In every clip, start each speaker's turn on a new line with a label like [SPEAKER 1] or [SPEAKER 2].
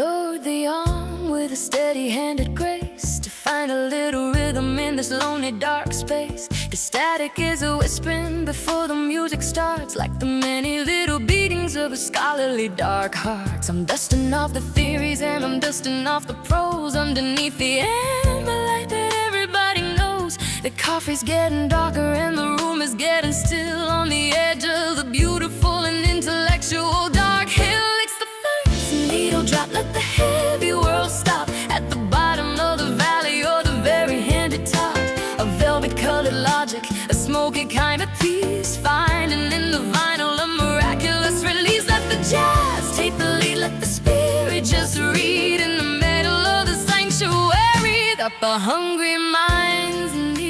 [SPEAKER 1] load the arm with a steady-handed grace to find a little rhythm in this lonely dark space. The static is a whispering before the music starts, like the many little beatings of a scholarly dark heart. I'm dusting off the theories and I'm dusting off the prose underneath the amber light that everybody knows. The coffee's getting darker and the room is getting still on the edge of the beautiful and intellectual dark hill. It's the first needle drop, let the heavy world stop at the bottom of the valley or the very handed top. A velvet colored logic, a smoky kind of peace, finding in the vinyl a miraculous release. Let the jazz take the lead, let the spirit just read in the middle of the sanctuary that the hungry minds need.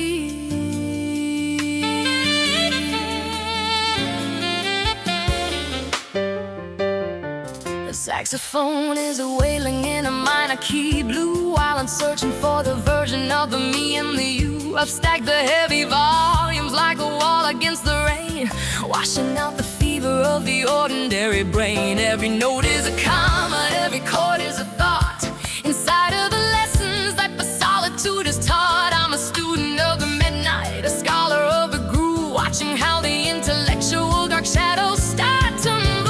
[SPEAKER 1] The saxophone is a wailing in a minor key blue, while I'm searching for the version of the me and the you. I've stacked the heavy volumes like a wall against the rain, washing out the fever of the ordinary brain. Every note is a comma, every chord is a thought inside of the lessons that the solitude is taught. I'm a student of the midnight, a scholar of the groove, watching how the intellectual dark shadows start to move.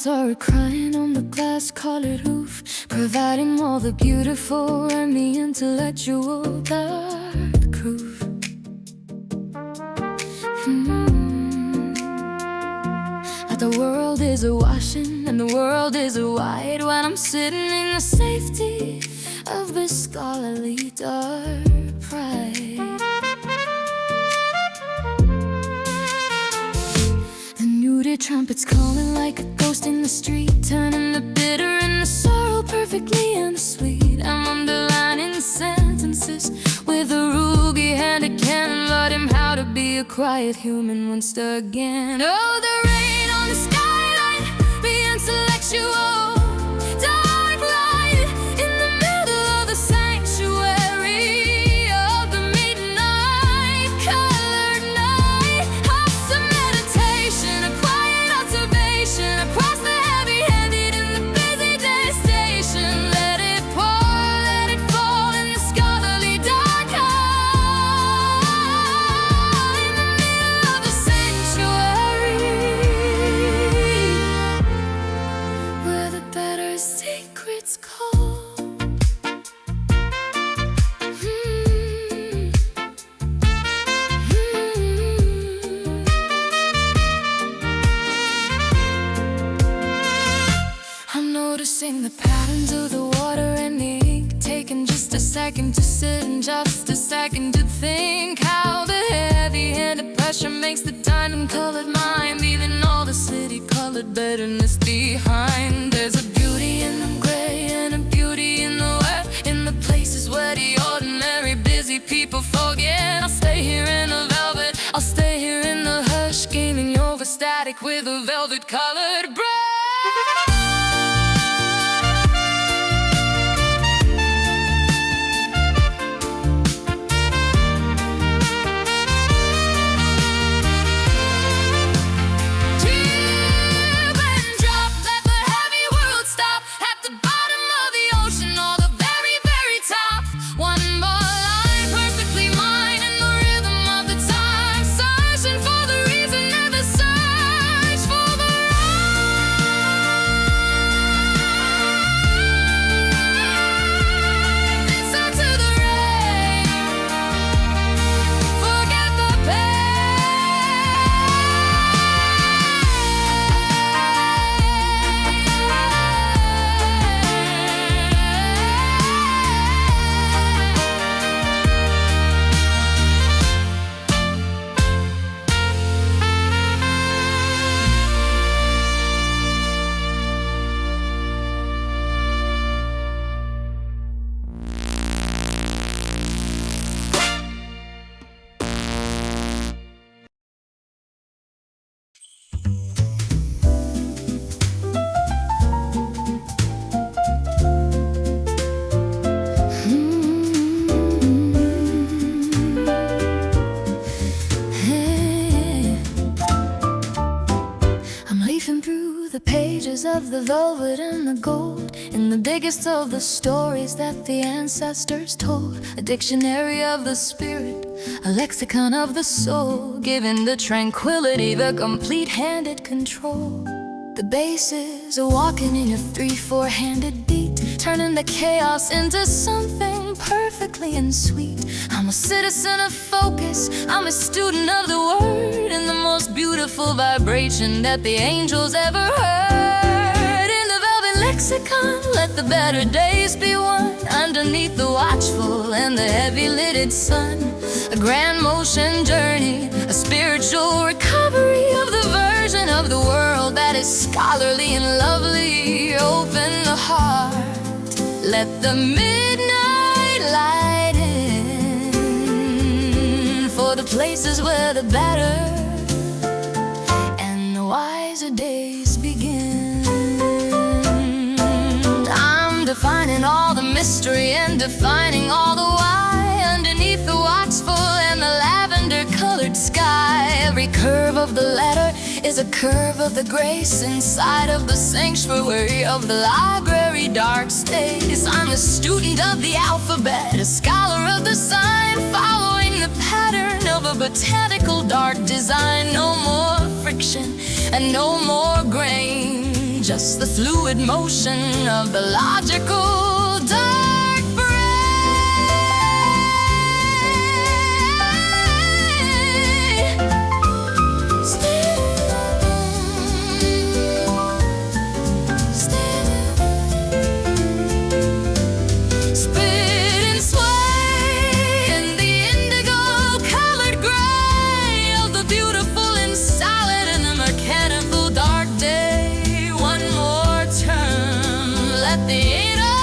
[SPEAKER 1] Are crying on the glass-colored roof, providing all the beautiful and the intellectual dark groove. The world is a washing and the world is a white, when I'm sitting in the safety of this scholarly dark pride. Muted trumpets calling like a ghost in the street, turning the bitter and the sorrow perfectly into sweet. I'm underlining sentences with a ruby-handed cannon, taught him how to be a quiet human once again. Oh, the rain on the skylight, the intellectual dark light in the middle of the sanctuary of the midnight colored night. House of meditation, a quiet observation across the heavy-handed in the busy day station. Let it pour, let it fall in the scholarly dark eye in the middle of the sanctuary, where the better secrets call. Noticing the patterns of the water and the ink, taking just a second to sit and just a second to think how the heavy-handed pressure makes the diamond-colored mind, leaving all the city-colored bitterness behind. There's a beauty in the gray and a beauty in the wet, in the places where the ordinary busy people forget. I'll stay here in the velvet, I'll stay here in the hush, gaming over static with a velvet-colored breath. Of the velvet and the gold, in the biggest of the stories that the ancestors told, a dictionary of the spirit, a lexicon of the soul, giving the tranquility, the complete-handed control. The bases are walking in a 3/4-handed beat, turning the chaos into something perfectly and sweet. I'm a citizen of focus, I'm a student of the word, in the most beautiful vibration that the angels ever heard. Lexicon, let the better days be won, underneath the watchful and the heavy-lidded sun. A grand motion journey, a spiritual recovery of the version of the world that is scholarly and lovely. Open the heart, let the midnight light in, for the places where the better and the wiser days begin. Defining all the mystery and defining all the why, underneath the watchful and the lavender-colored sky. Every curve of the letter is a curve of the grace inside of the sanctuary of the library dark space. I'm a student of the alphabet, a scholar of the sign, following the pattern of a botanical dark design. No more friction and no more grain, just the fluid motion of the logical dark brain. Spit and sway in the indigo-colored gray of the beautiful and solid and the mechanical dark day. The inner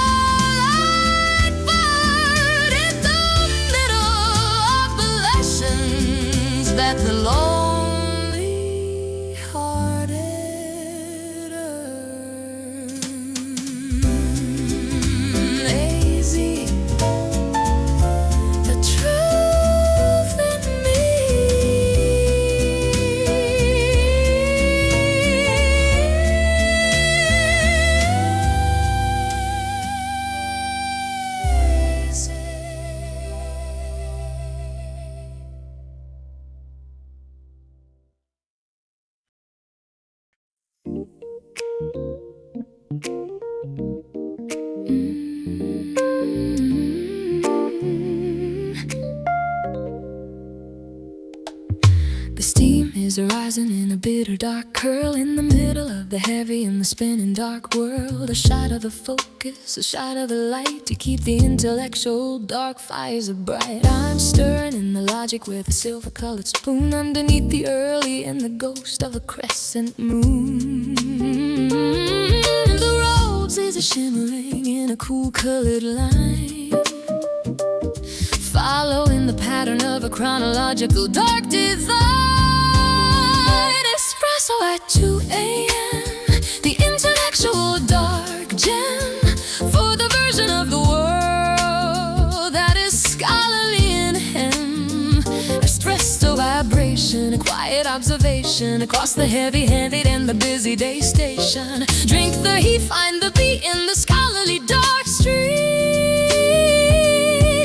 [SPEAKER 1] is arising in a bitter dark curl in the middle of the heavy and the spinning dark world. A shot of the focus, a shot of the light to keep the intellectual dark fires bright. I'm stirring in the logic with a silver-colored spoon underneath the early and the ghost of a crescent moon. The roses are shimmering in a cool-colored line, following the pattern of a chronological dark design. Espresso at 2 a.m., the intellectual dark gem for the version of the world that is scholarly in him. Espresso vibration, a quiet observation across the heavy-handed and the busy day station. Drink the heat, find the beat in the scholarly dark street,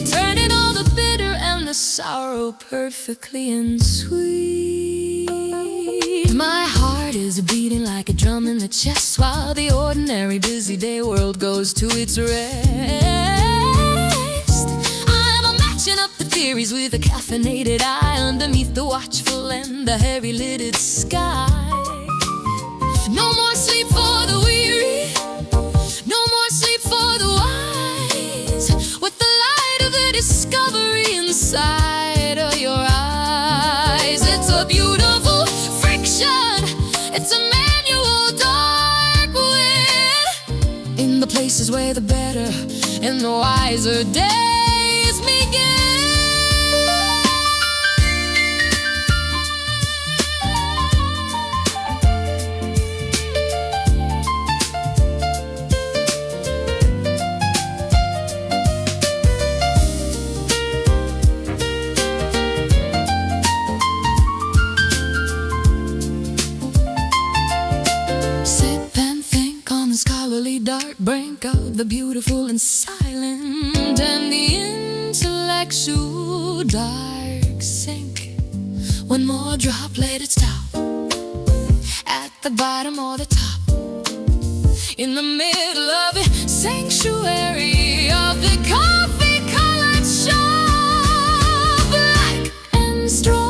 [SPEAKER 1] turning all the bitter and the sorrow perfectly and sweet. My heart is beating like a drum in the chest while the ordinary busy day world goes to its rest. I'm matching up the theories with a caffeinated eye underneath the watchful and the heavy-lidded sky. No more sleep for the weary, no more sleep for the wise, with the light of the discovery inside of your eyes. It's a beautiful friction, it's a manual dark wit in the places where the better and the wiser days begin. Dark brink of the beautiful and silent, and the intellectual dark sink. One more drop, let it stop at the bottom or the top, in the middle of the sanctuary of the coffee-colored shop, black and strong.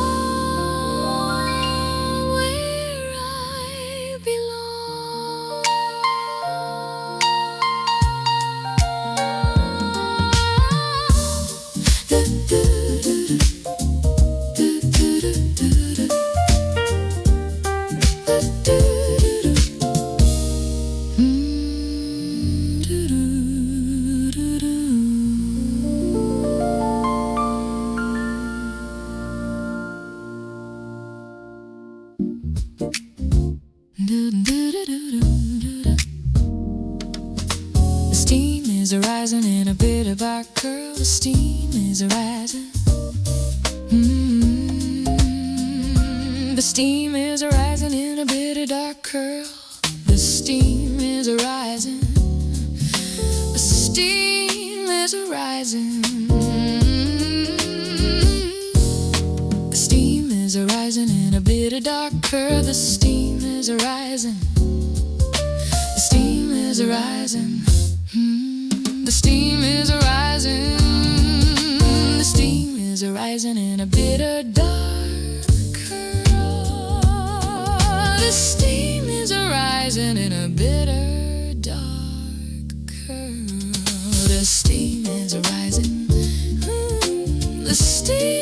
[SPEAKER 1] The steam is arising in a bit of our curl. The steam is arising. The steam is arising in a bit of dark curl. The steam is arising. The steam is arising. The steam is arising in a bit of dark curl. The steam is arising. The steam is arising. The steam is arising. The steam is arising in a bit of dark curl. The steam is arising in a bitter dark curl. The steam is arising. The steam.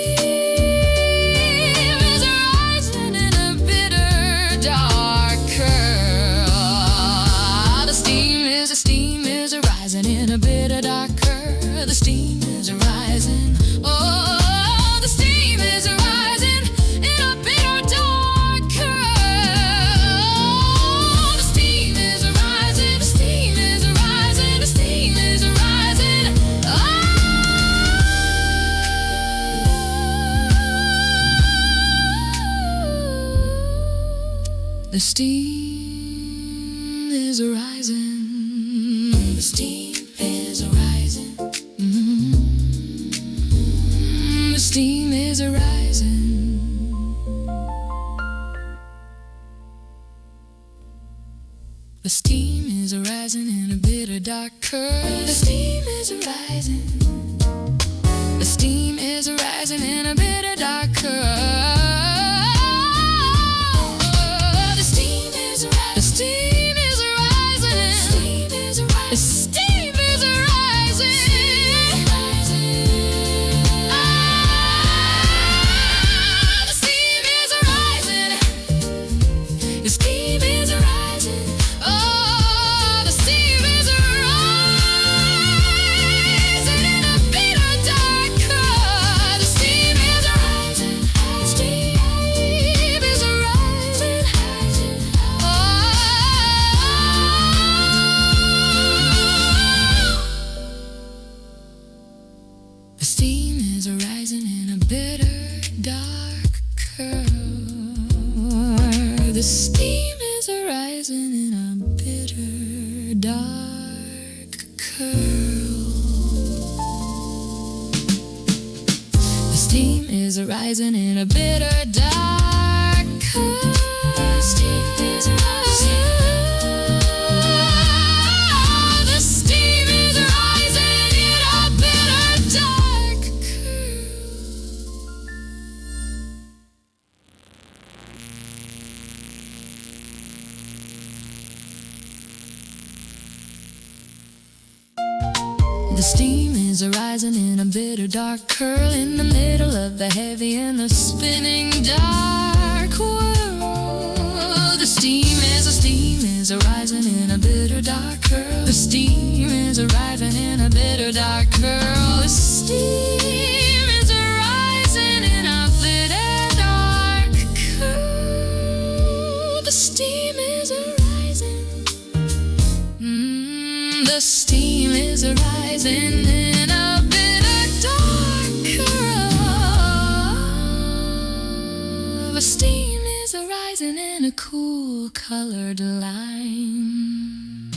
[SPEAKER 1] In a bit of dark curl, the steam is arising. Oh, the steam is arising in a bit of dark curl. The steam is arising. The steam is arising. The steam is arising. The steam is arising. The steam is arising. The steam is arising. The steam is arising in a bit of dark curl. The steam is arising. The steam is arising in a bit of dark curl. dark curl. The steam is rising in a bitter dark curl. The steam is rising. The steam is rising in a bitter dark curl. The steam is rising in a bitter dark curl in the middle of the heavy and the spinning dark whirl. The steam is rising in a bitter dark curl. The steam is arriving in a bitter dark curl. The steam is rising in a bitter dark curl. The steam is rising. The steam is rising in a bitter dark curl. The steam is rising in a cool colored line.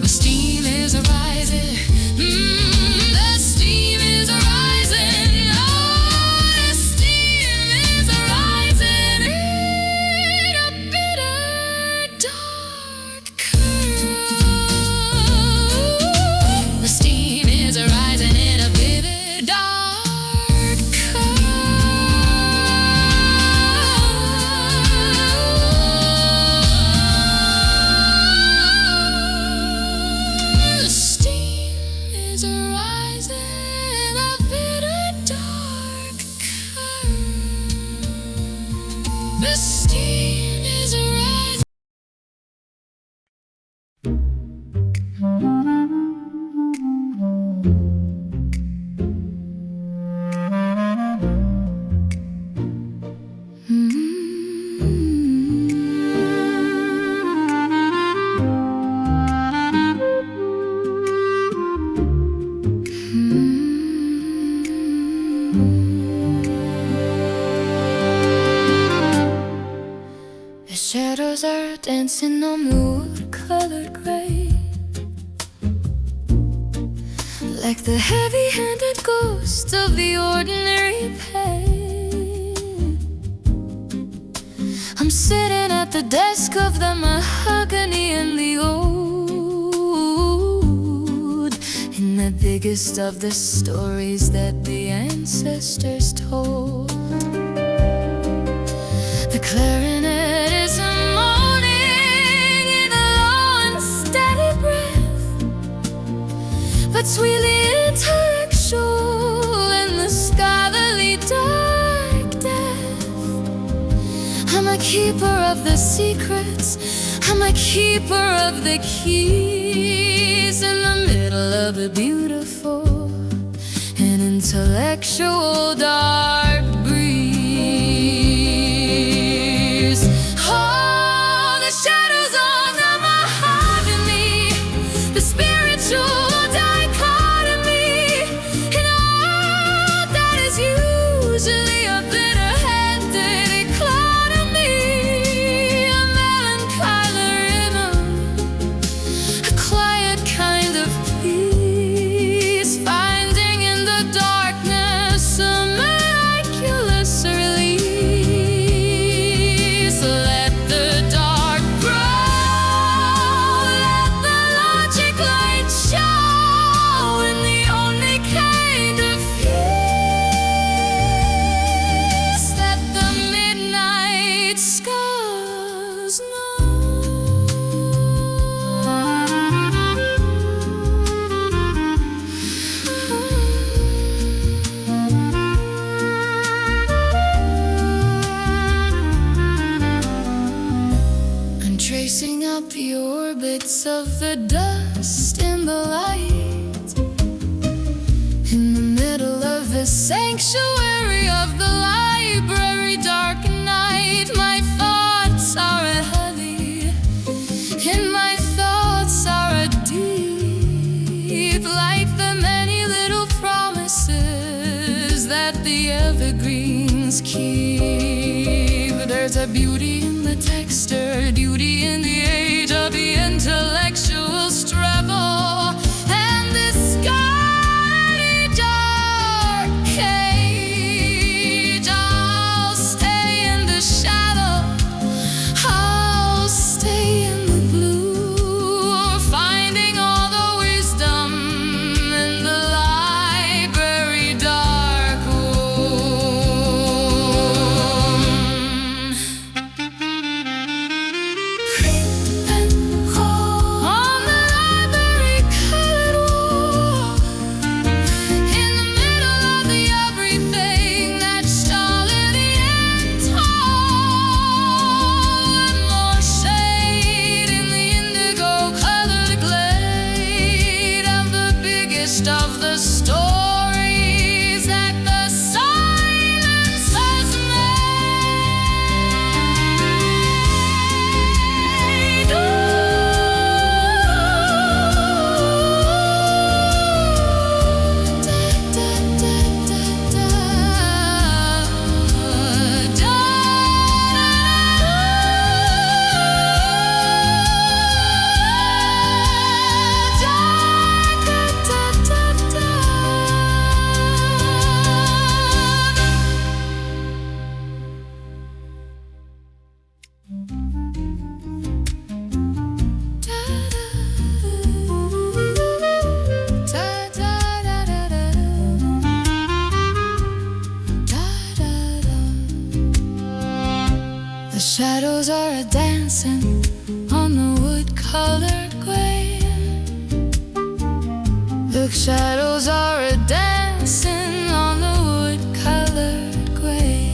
[SPEAKER 1] The steam is rising. The steam is rising. Oh, the steam is rising in a bitter dark curl. The steam is rising in a bitter dark curl. The steam is rising in a bitter dark curl. The steam is rising. The shadows are dancing on the wood-colored gray, like the heavy-handed ghost of the ordinary pain. I'm sitting at the desk of the mahogany and the old, in the biggest of the stories that the ancestors told. The clarinet is a moaning in a low and steady breath, between the intellectual and the scholarly dark death. I'm a keeper of the secrets, I'm a keeper of the keys, in the middle of a beautiful and intellectual dark breeze. Oh, the shadows of the mahogany, the spiritual dichotomy, and all that is usually a bitter-headed economy, a melancholy rhythm, a quiet kind of peace, finding in the darkness a miraculous release. Let the dark grow, let the logic light show in the only kind of peace that the midnight skies know. I'm tracing up the orbits of the dust in the light, in the middle of the sanctuary of the library, dark night. My thoughts are heavy, and my thoughts are deep, like the many little promises that the evergreens keep. There's a beauty in the texture, beauty in the age of the intellectual strength. colored gray. The shadows are dancing on the wood-colored gray.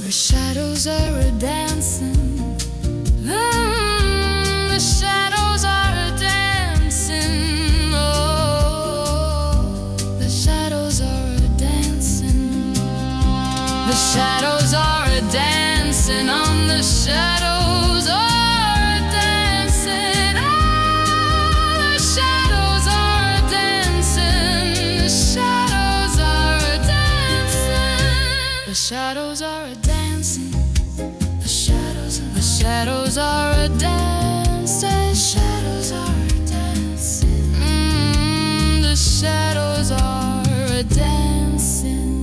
[SPEAKER 1] The shadows are dancing. The shadows are dancing. Oh, the shadows are dancing. The shadows are dancing on the shadows are dancing. Oh, the shadows are dancing. The shadows are dancing. The shadows are dancing. The shadows are dancing. Shadows are dancing. The shadows are dancing.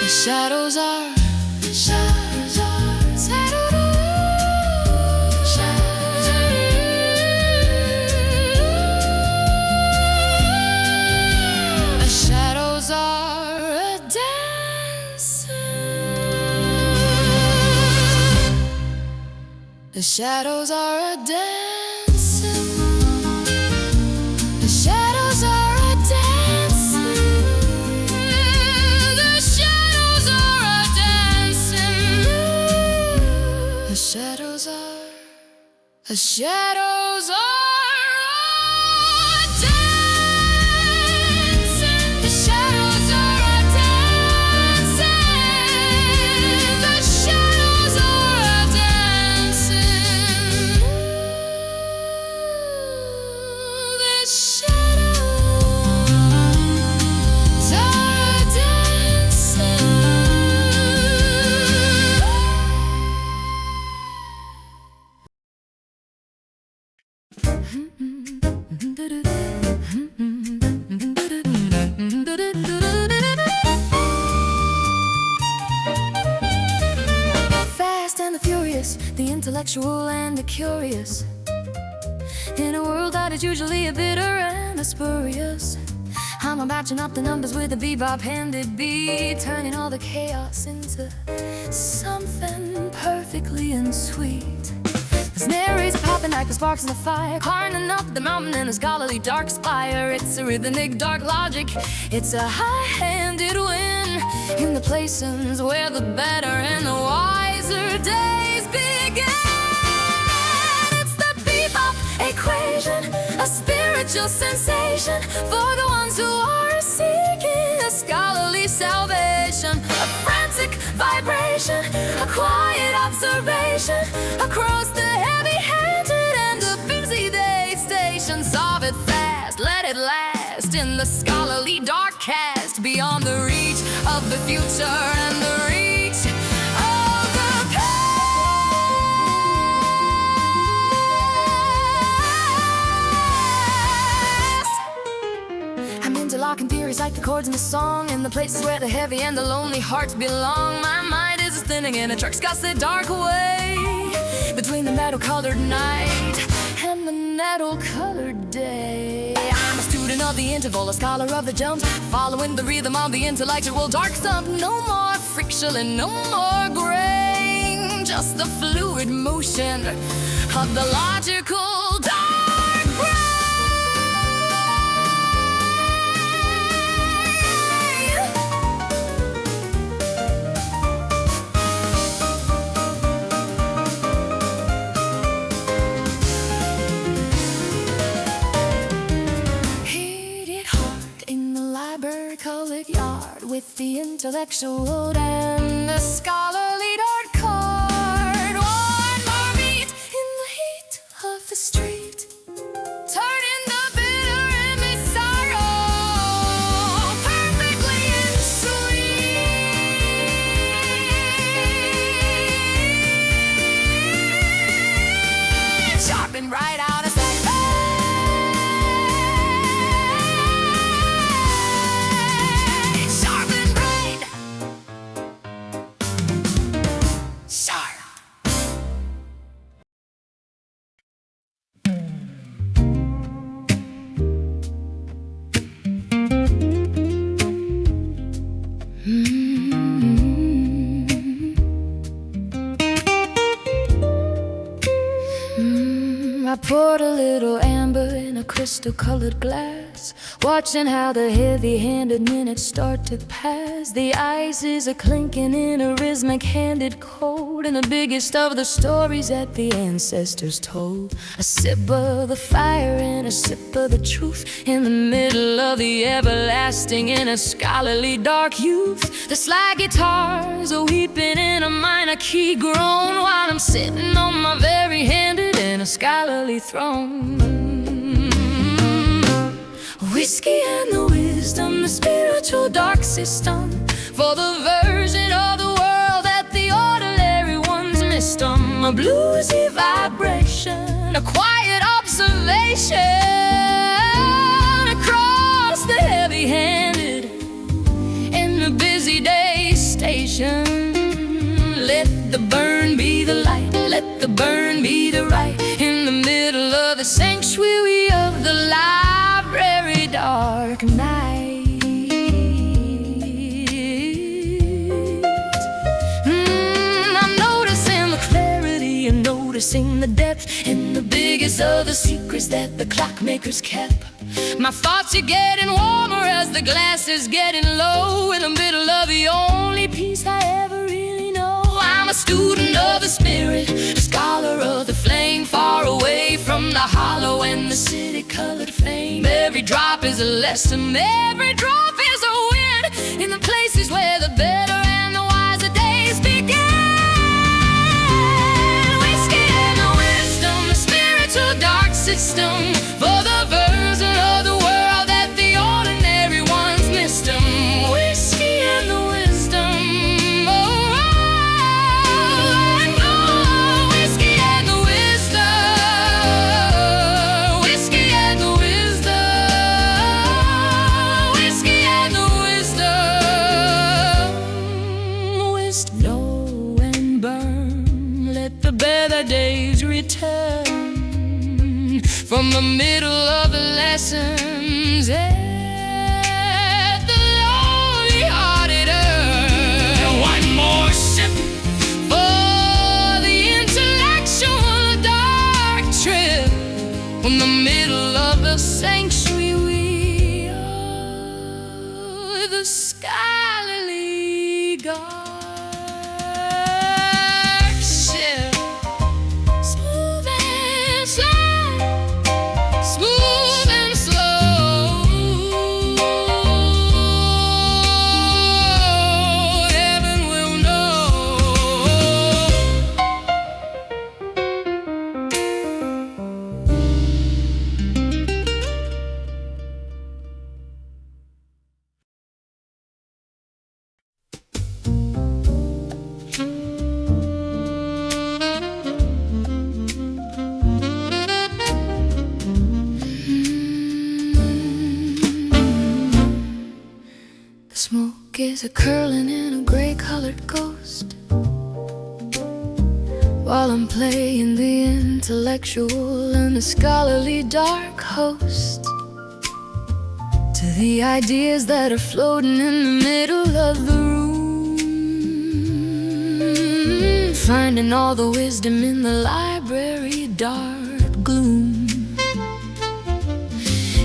[SPEAKER 1] The shadows are, shadows are, shadows are. The shadows are dancing. The shadows are dancing. The shadows are dancing. The shadows are dancing. The shadows are. The shadows are. Fast and the furious, the intellectual and the curious, in a world that is usually a bitter and a spurious. I'm matching up the numbers with a bebop-handed beat, turning all the chaos into something perfectly and sweet. The snare is popping like the sparks in the fire, climbing up the mountain in a scholarly dark spire. It's a rhythmic dark logic, it's a high-handed win in the places where the better and the wiser days begin. It's the Bebop Equation, a spiritual sensation for the ones who are seeking a scholarly salvation. A frantic vibration, a quiet observation across the heavy-handed and the busy day station. Solve it fast, let it last in the scholarly dark cast, beyond the reach of the future and the reach of the past. I'm interlocking theories like the chords in the song, in the places where the heavy and the lonely hearts belong. My mind is thinning in a truck-scussed dark way, between the metal-colored night and the metal-colored day. I'm a student of the interval, a scholar of the jumps, following the rhythm of the intellectual dark stump. No more friction and no more grain, just the fluid motion of the logical dark brain. Yard with the intellectual and the scholarly dark card. One more beat in the heat of the street, turning the bitter in the sorrow perfectly and sweet. Sharpen right out of sight. poured a little amber in a crystal-colored glass, watching how the heavy-handed minutes start to pass. The ice is a-clinking in a rhythmic-handed cold, and the biggest of the stories that the ancestors told. A sip of the fire and a sip of the truth, in the middle of the everlasting in a scholarly dark youth. The slide guitars are weeping in a minor key groan, while I'm sitting on my very handed in a scholarly throne. Whiskey and the wisdom, the spiritual dark system, for the version of the world that the ordinary ones missed on. A bluesy vibration, a quiet observation across the heavy-handed in the busy day station. Let the burn be the light, let the burn be the right, in the middle of the sanctuary of the library dark night. I'm noticing the clarity and noticing the depth, and the biggest of the secrets that the clockmakers kept. My thoughts are getting warmer as the glass is getting low, in the middle of the only peace I ever really know. I'm a student of the spirit, a scholar of the flame, far away from the hollow and the city-colored flame. Every drop is a lesson, every drop is a win, in the places where the better and the wiser days begin. Whiskey and the wisdom, the spiritual dark system, for the version of the world that the ordinary ones missed them. Whiskey and the wisdom, whiskey and the wisdom, whiskey and the wisdom, whiskey and the wisdom. Wisdom, know and burn, let the better days return. From the middle of the lessons at the lonely-hearted earth. One more sip for the intellectual dark trip, from the middle of the sanctuary of the scholarly dark ship. Smooth and slow, smooth and slow, heaven will know. The smoke is a-curling in a gray-colored ghost, while I'm playing the intellectual and the scholarly dark host to the ideas that are floating in the middle of the room, finding all the wisdom in the library dark gloom.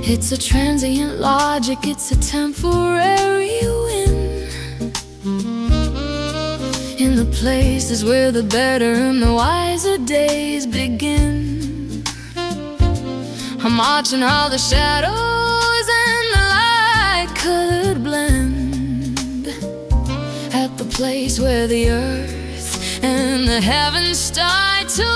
[SPEAKER 1] It's a transient logic, it's a temporary win, in the places where the better and the wiser days begin. I'm watching how the shadows and the light could blend at the place where the earth and the heavens start to end.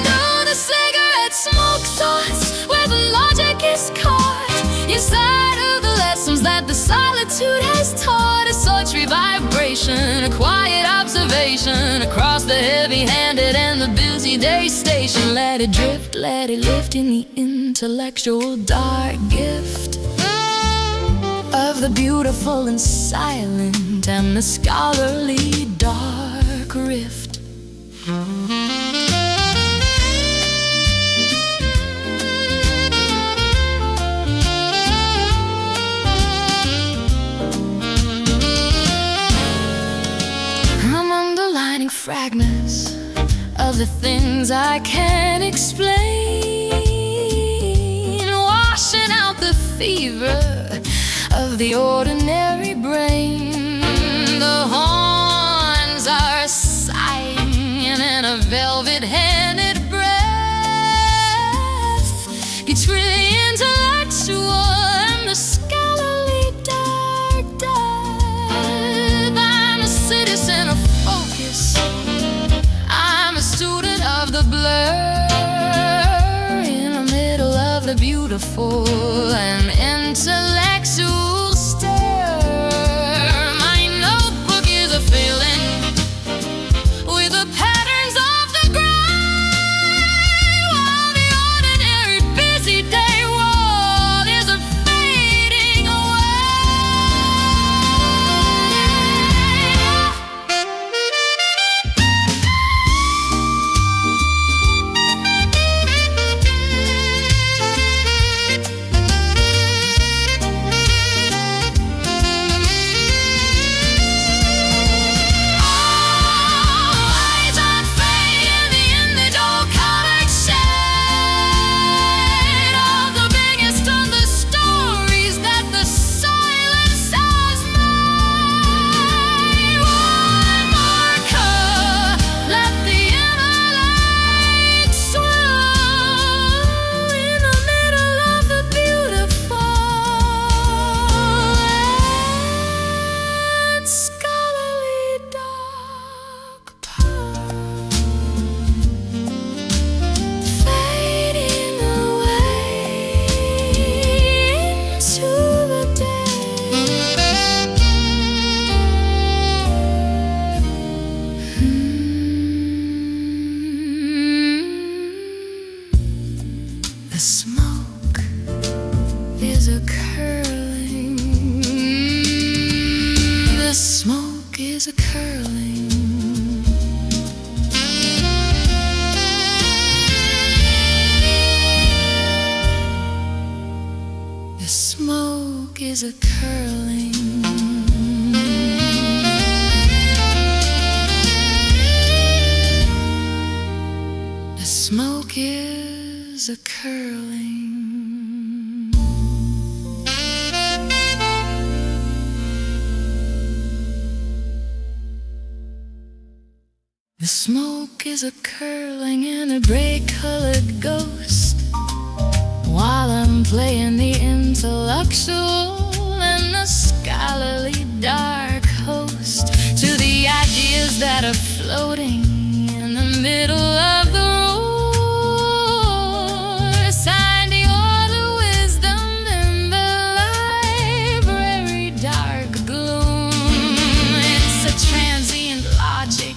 [SPEAKER 1] Oh, the cigarette smoke thoughts, where the logic is caught inside of the lessons that the solitude has taught. A sultry vibration, a quiet observation across the heavy-handed and the busy day station. Let it drift, let it lift in the intellectual dark gift of the beautiful and silent and the scholarly dark rift. I'm underlining fragments of the things I can't explain, washing out the fever of the ordinary brain. The horns are sighing in a velvet-handed breath. It's really intellectual and the scholarly dark death. I'm a citizen of focus, I'm a student of the blur, in the middle of the beautiful and intellectual stir. My notebook is a filling with the patterns of the gray, while the ordinary busy day world is a fading is a curling. The smoke is a curling. The smoke is a curling. The smoke is a curling in a bright-colored ghost, while I'm playing the intellectual and the scholarly dark host to the ideas that are floating in the middle of the roar, signing all the wisdom in the library dark gloom. It's a transient logic,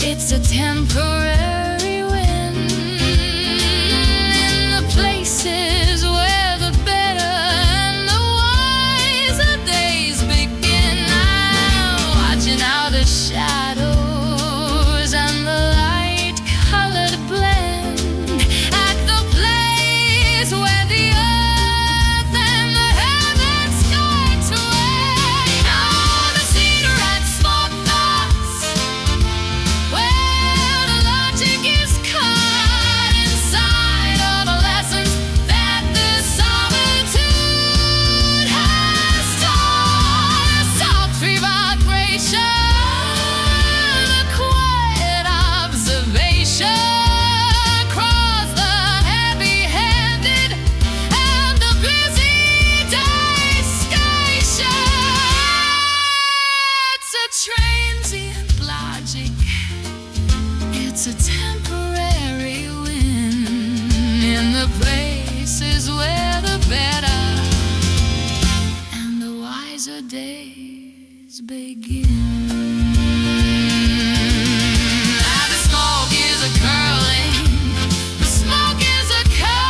[SPEAKER 1] it's a temporary win in the places where the better and the wiser days begin. I'm watching how the shadows and the light-colored blend at the place where the earth and the heavens start to end. Oh, the cigarette smoke thoughts, where the logic is caught inside all the lessons that this solitude has taught. Sultry vibration, the quiet observation across the heavy-handed and the busy day station. It's a transient logic, it's a temporary win in the places where the better and the wiser days begin. Ah, the smoke is a curling, the smoke is a curling,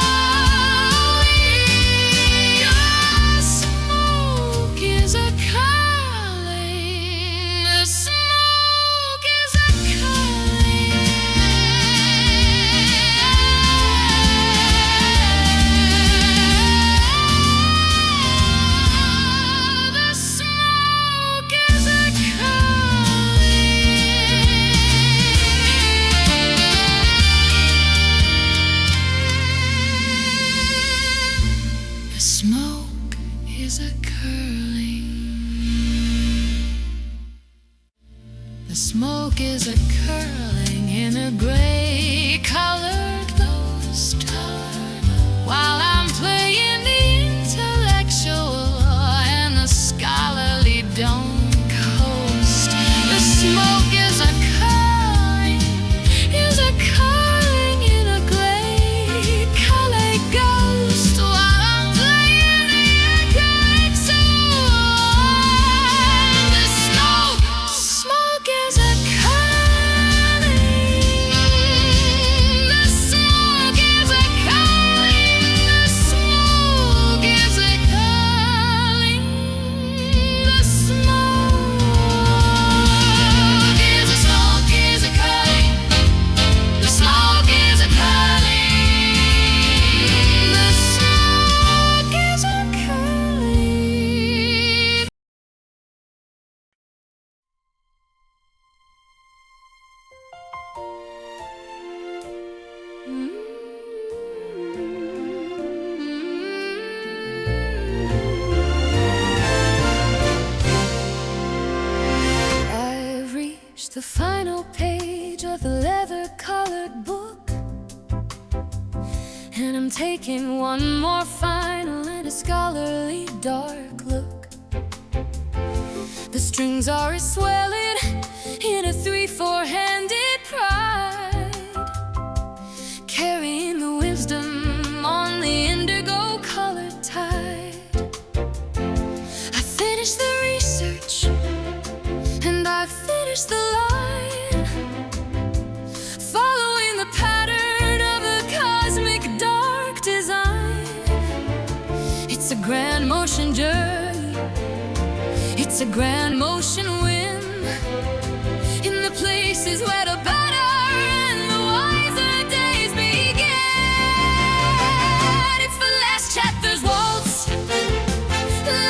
[SPEAKER 1] the smoke is a curling, the smoke is a curling. The smoke is a curling. The smoke is a curling in a gray colored ghost, while I'm playing the intellectual and the scholarly don't coast. The smoke is a curling in a gray colored ghost, while I'm playing the intellectual. The smoke is a curling. The smoke is a curling. The smoke is a curling. The smoke is a curling. The smoke is a curling. The smoke is a curling. I've reached the final page of the leather-colored book, and I'm taking one more final and a scholarly dark look. The strings are swelling in a 3/4-handed pride, carrying the wisdom on the indigo-colored tide. I finished the research and I finished the line, following the pattern of the cosmic dark design. It's a grand motion journey, it's a grand motion whim, in the places where the better and the wiser days begin. It's the last chapter's waltz,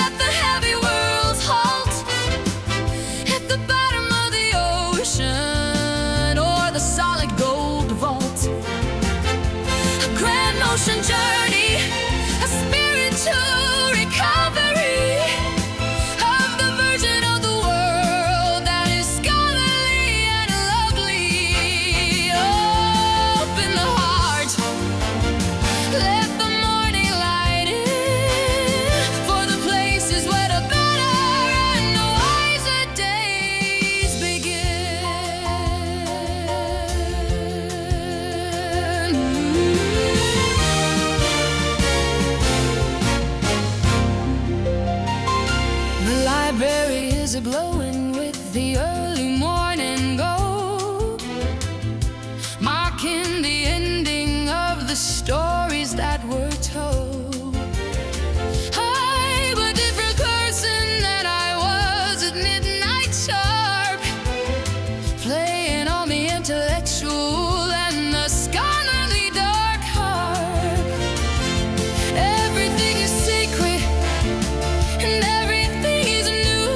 [SPEAKER 1] let the heavy worlds halt at the bottom of the ocean or the solid gold vault. A grand motion journey, a spiritual recovery of the version of the world that is scholarly and lovely. Open the heart, let the morning light in, for the places where the better and the wiser days begin. The library is a-blowing with the early morning gold, marking the ending of the stories that were told. I'm a different person than I was at midnight sharp, playing on the intellectual and the scholarly dark harp. Everything is sacred and everything is new,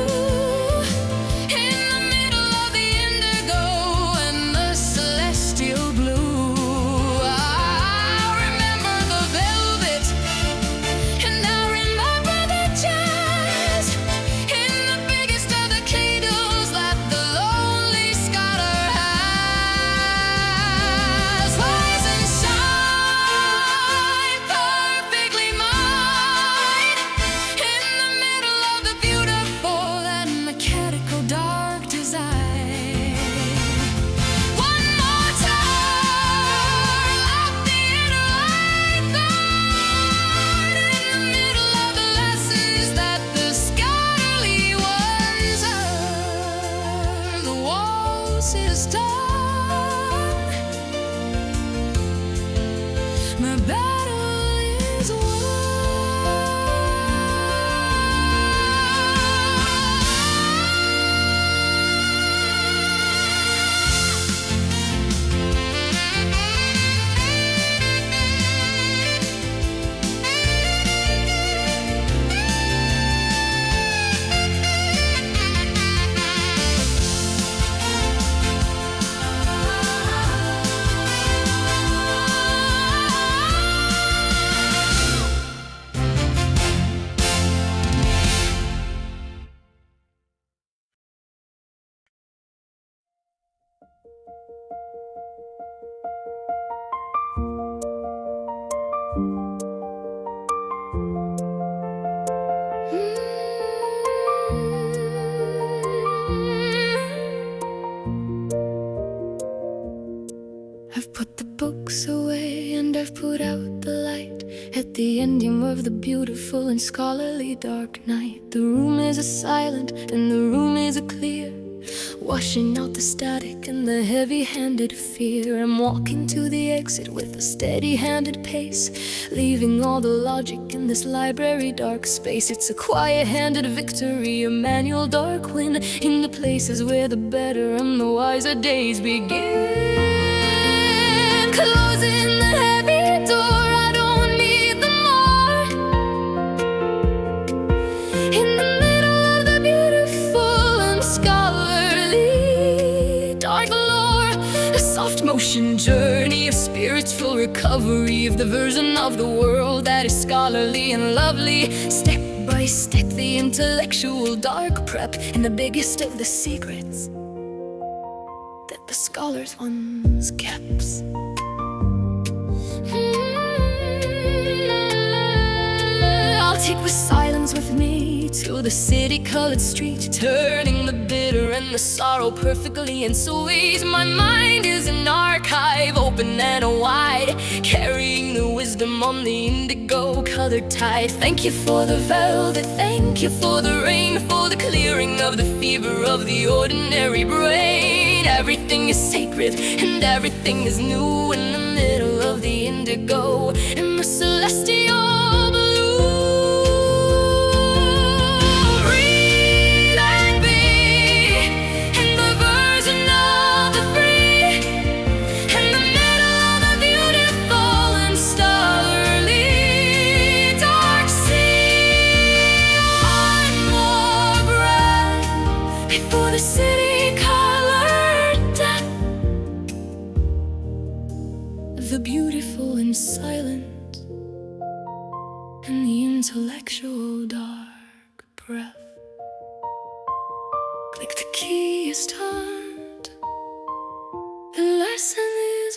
[SPEAKER 1] in the middle of the indigo and the celestial blue. I remember the velvet and I remember the jazz, in the biggest of the candles that the lonely scholar has. Rise and shine, perfectly mine, in the middle of the beautiful and mechanical dark design. One more time, like the inner light thorn, in the middle of the lessons that the scholarly ones earn. The waltz is done, my battle is won. I've put the books away and I've put out the light at the ending of the beautiful and scholarly dark night. The room is a silent and the room is a clear, washing out the static and the heavy-handed fear. I'm walking to the exit with a steady-handed pace, leaving all the logic in this library dark space. It's a quiet-handed victory, a manual dark win, in the places where the better and the wiser days begin. Closing the heavy door, I don't need them more. In the middle of the beautiful and scholarly dark lore, a soft motion journey of spiritual recovery of the version of the world that is scholarly and lovely. Step by step, the intellectual dark prep, and the biggest of the secrets that the scholars once kept. I'll take the silence with me to the city-colored street, turning the bitter and the sorrow perfectly in sweet. My mind is an archive, open and wide, carrying the wisdom on the indigo-colored tide. Thank you for the velvet, thank you for the rain, for the clearing of the fever of the ordinary brain. Everything is sacred and everything is new in the middle of the indigo and the celestial blue. Read and be in the version of the free, in the middle of the beautiful and starry dark sea. One more breath before the city-colored death, the beautiful and silent, and the intellectual dark breath. Click, the key is turned, the lesson is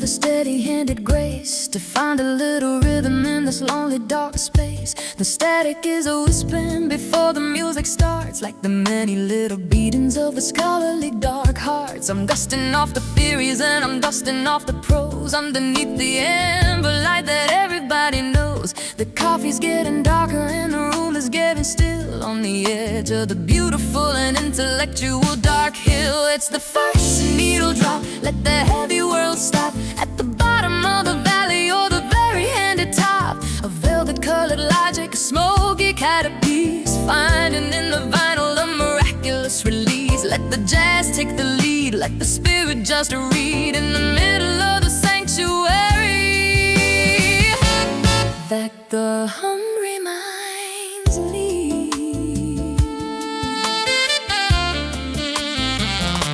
[SPEAKER 1] steady-handed grace to find a little rhythm in this lonely dark space. The static is a whispering before the music starts, like the many little beatings of the scholarly dark hearts. I'm dusting off the theories and I'm dusting off the prose underneath the amber light that everybody knows. The coffee's getting darker and the room is getting still on the edge of the beautiful and intellectual dark hill. It's the first needle drop, let the heavy world stop at the bottom of the valley or the very handed top. A velvet colored logic, a smoky cat of peace, finding in the vinyl a miraculous release. Let the jazz take the lead, let the spirit just read in the middle of the sanctuary that the hungry minds lead.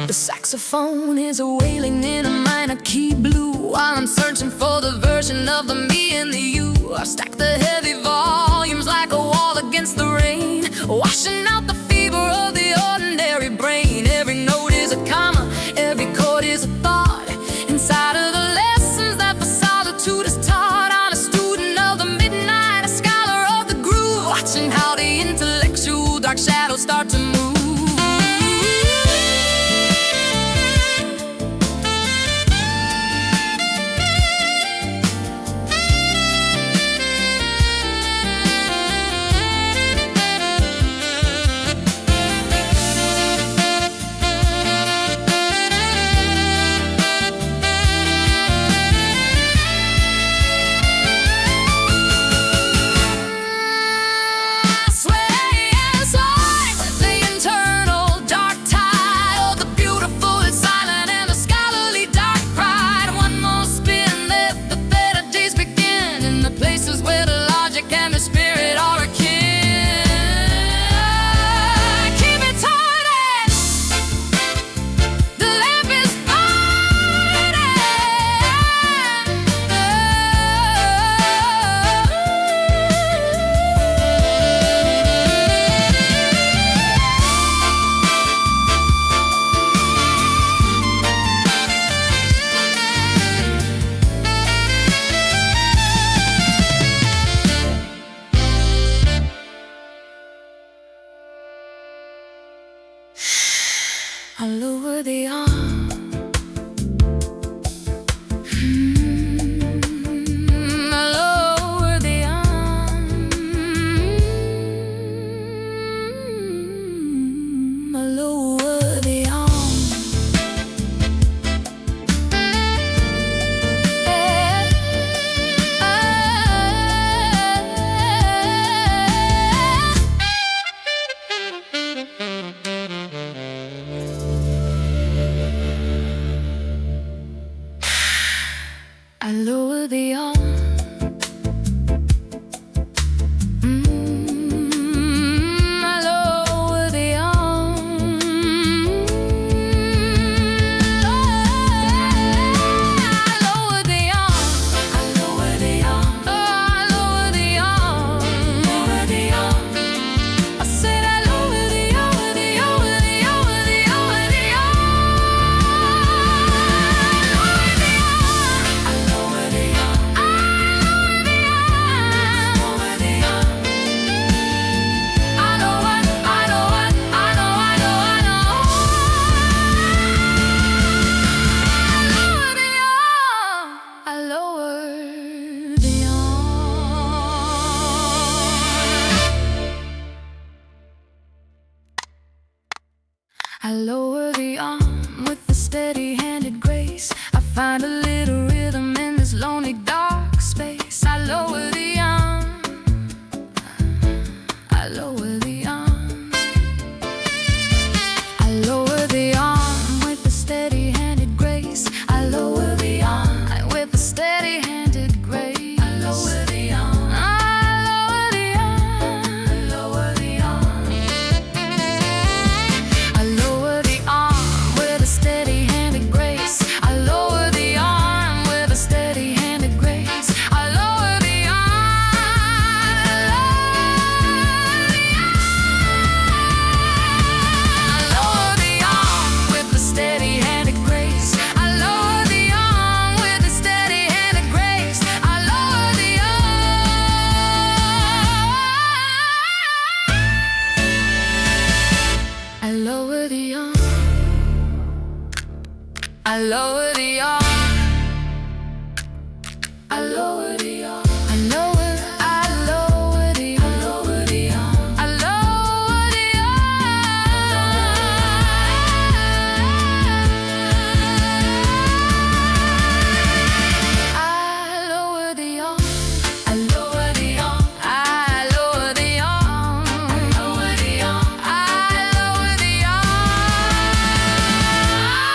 [SPEAKER 1] The saxophone is wailing in a minor key blue, while I'm searching for the version of the me and the you. I stack the heavy volumes like a wall against the rain, washing out the fever of the ordinary brain. Every note is a comma, every chord is a thought inside of the lessons that for solitude is taught. I'm a student of the midnight, a scholar of the groove, watching how the intellectual dark shadows start to move. I lower the arm. I lower the arm. I lower the arm. I lower the arm. I lower the arm. I lower the arm. I lower the arm. Oh, I lower the arm. Lower the arm. I said I lower the arm. The arm. The arm. The arm. The arm. I lower the arm. I lower the arm with a steady-handed grace. I find a little rhythm in this lonely dark space. I lower the arm. I lower the arm. I lower the arm with a steady-handed grace. I lower the arm with a steady-handed grace. I lower the arm. I lower the arm. I lower the arm. I lower the arm with a steady-handed grace. I lower the arm with a steady-handed grace. I lower the arm. I lower the arm with a steady-handed grace. I lower the arm with a steady-handed grace. I lower the arm. I lower the arm. I lower the arm. I lower the arm. I lower the arm. I lower the arm. I lower the arm. I lower the arm. I lower the arm. I lower the arm.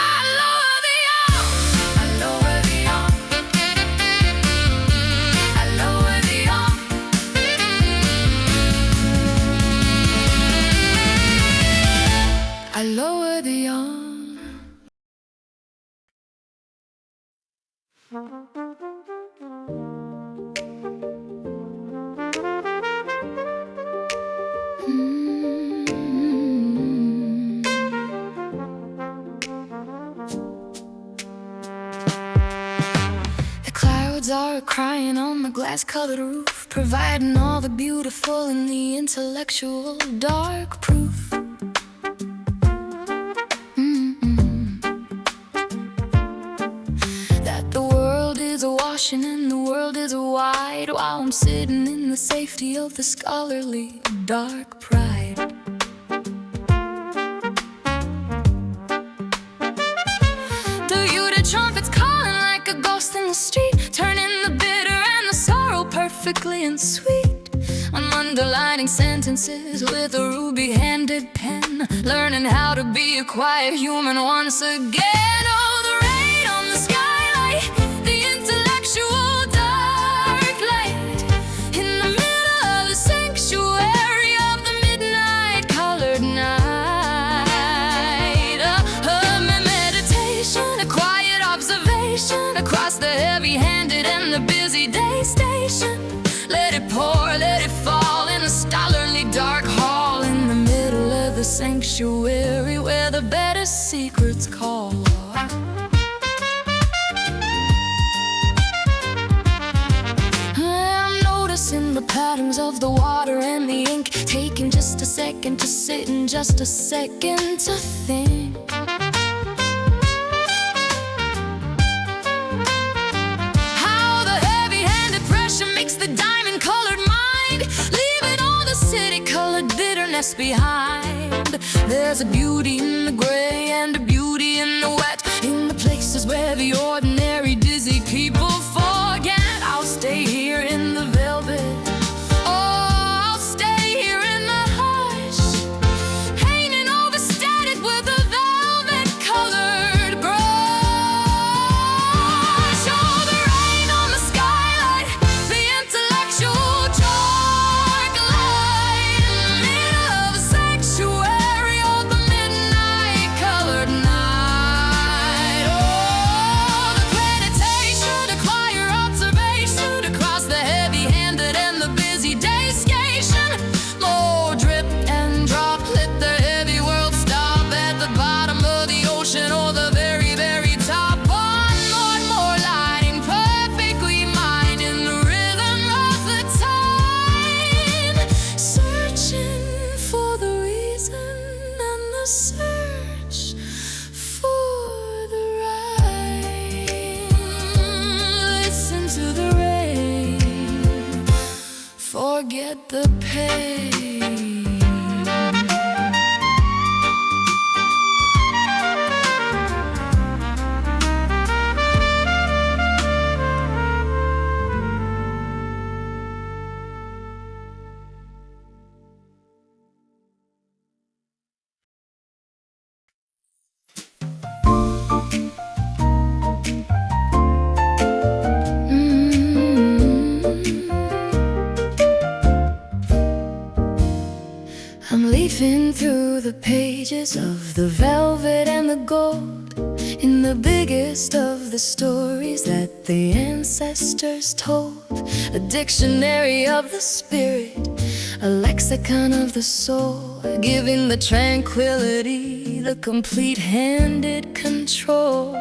[SPEAKER 1] I lower the arm. I lower the arm. I lower the arm. I lower the arm. I lower the arm. The clouds are crying on the glass-colored roof, providing all the beautiful and the intellectual dark proof. That the world is washing and the world is wide, while I'm sitting in the safety of the scholarly dark pride. The trumpets calling like a ghost in the street, turning the bitter and the sorrow perfectly and sweet. I'm underlining sentences with a ruby-handed pen, learning how to be a quiet human once again. Oh, the rain on the skylight, the intellectual dark light, in the middle of the sanctuary of the midnight-colored night. A meditation, a quiet observation across the heavy-handed and the busy day station. Let it pour, let it fall in a scholarly dark hall, in the middle of the sanctuary where the better secrets call. I'm noticing the patterns of the water and the ink, taking just a second to sit and just a second to think. place behind. There's a beauty in the gray and a beauty in the wet, in the places where the ordinary dizzy people forget. I'll stay here in the velvet. Oh, I'll stay here in the hush, painting over static with a velvet colored brush. Oh, the rain on the skylight, the intellectual dark light, in the middle of the sanctuary of the midnight colored night. Oh, the meditation, the choir observation across the heavy-handed and the busy day station. More drip and drop, let the heavy world stop at the bottom of the ocean or the very, very top. One more lighting, perfectly mine in the rhythm of the time. Searching for the reason and the search for the right. Listen to the rain, forget the pain. I'm leafing through the pages of the velvet and the gold, in the biggest of the stories that the ancestors told. A dictionary of the spirit, a lexicon of the soul, giving the tranquility, the complete-handed control.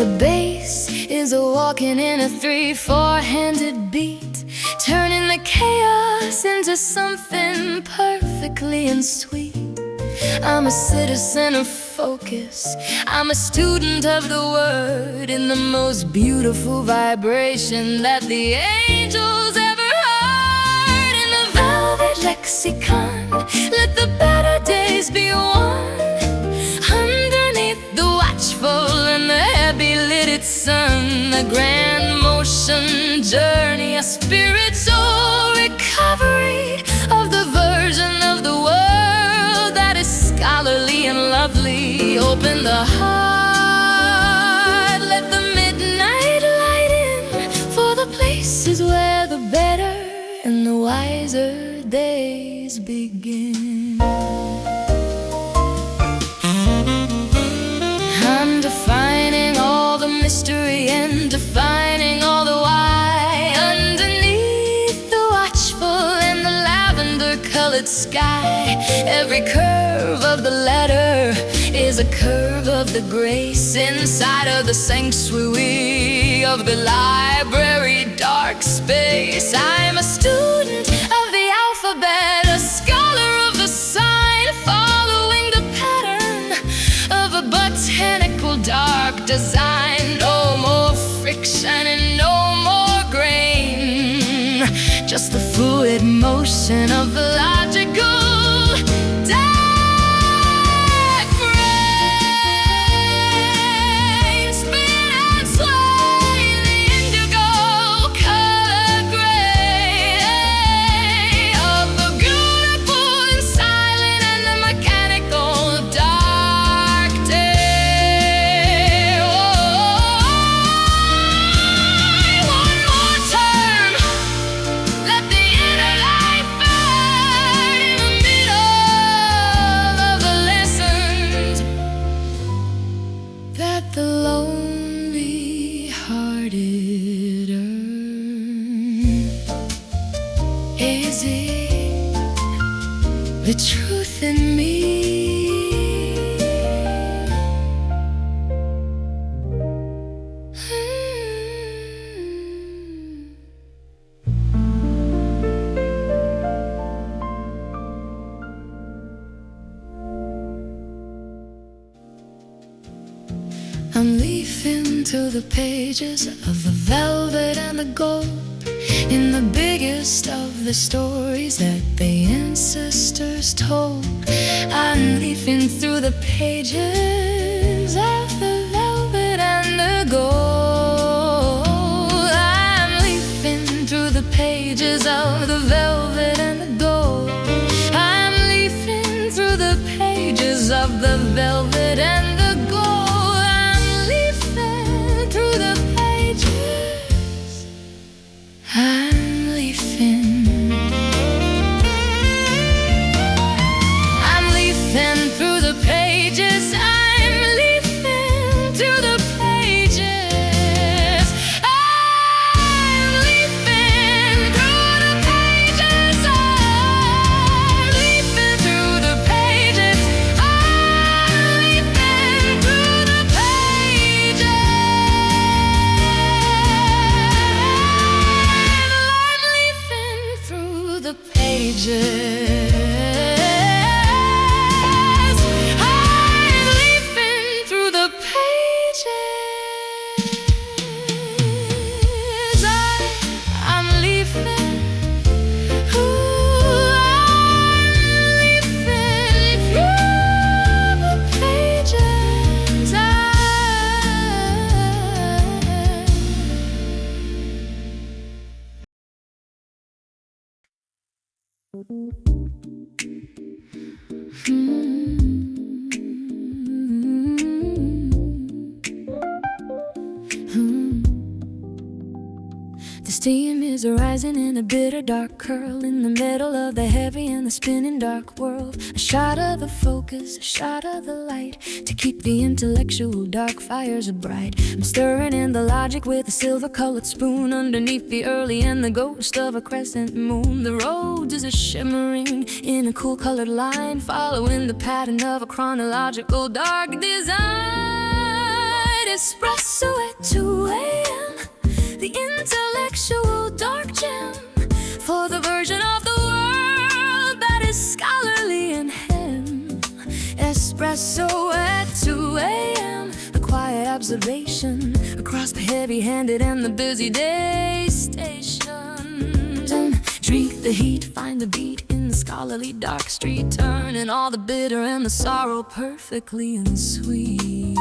[SPEAKER 1] The bass is a walking in a 3/4-handed beat, turning the chaos into something perfectly and sweet. I'm a citizen of focus, I'm a student of the word, in the most beautiful vibration that the angels ever heard. In the Velvet Lexicon, let the better days be won, underneath the watchful and the heavy-lidded sun. A grand motion journey, a spiritual recovery of the version of the world that is scholarly and lovely. Open the heart, let the midnight light in, for the places where the better and the wiser days begin. I'm defining all the mystery and defining all the why, underneath the watchful and the lavender-colored sky. Every curve of the letter is a curve of the grace inside of the sanctuary of the library dark space. I'm a student of the alphabet, a scholar of the sign, following the pattern of a botanical dark design. No more friction and no more grain, just the fluid motion of the logical dark brain. Spin and sway the indigo colored gray of the beautiful and silent and the mechanical dark day. Oh, one more term, let the inner light burn in the middle of the lessons that the lonely-hearted earn. Is it the truth in me? I'm leafing to the pages of the velvet and the gold, in the biggest of the stories that the ancestors told. I'm leafing through the pages of the velvet and the gold. I'm leafing through the pages of the velvet and the gold. I'm leafing through the pages of the velvet and the gold. I'm leafing through the pages. I'm leafing. I'm leafing through the pages. I'm leafing through the pages. I'm leafing through the pages. I'm leafing through the pages. I'm leafing through the pages. I'm leafing through the pages. I'm leafing through the pages. I'm leafing. Ooh, I'm leafing through the pages. The steam is rising in a bitter dark curl in the middle of the heavy and the spinning dark world. A shot of the focus, a shot of the light to keep the intellectual dark fires bright. I'm stirring in the logic with a silver-colored spoon underneath the early and the ghost of a crescent moon. The road is a shimmering in a cool colored line, following the pattern of a chronological dark design. Espresso at 2 a.m. The intellectual dark gem for the version of the world that is scholarly and hem. Espresso at 2 a.m. The quiet observation across the heavy-handed and the busy day stations. And drink the heat, find the beat in the scholarly dark street, turning all the bitter and the sorrow perfectly and sweet.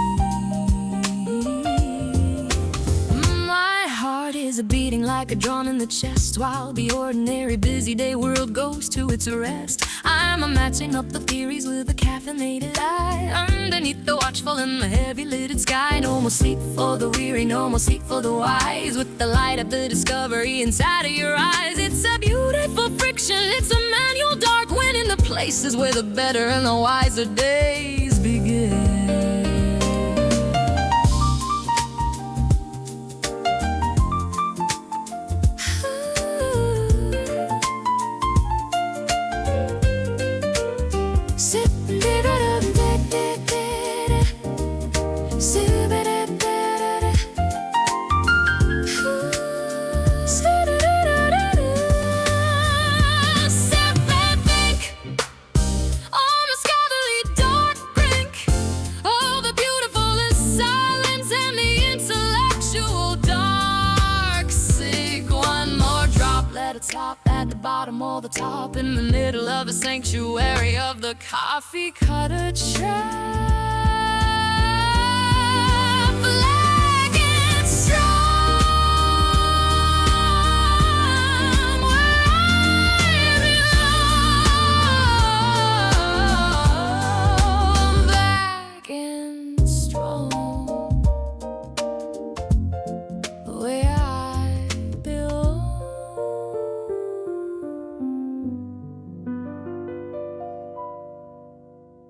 [SPEAKER 1] Is a beating like a drum in the chest while the ordinary busy day world goes to its rest. I'm matching up the theories with a caffeinated eye underneath the watchful and the heavy-lidded sky. No more sleep for the weary, no more sleep for the wise, with the light of the discovery inside of your eyes. It's a beautiful friction, it's a manual dark wind in the places where the better and the wiser days begin. Top at the bottom or the top in the middle of a sanctuary of the coffee cutter trap. Black and strong, where I belong. Black and strong, where I belong.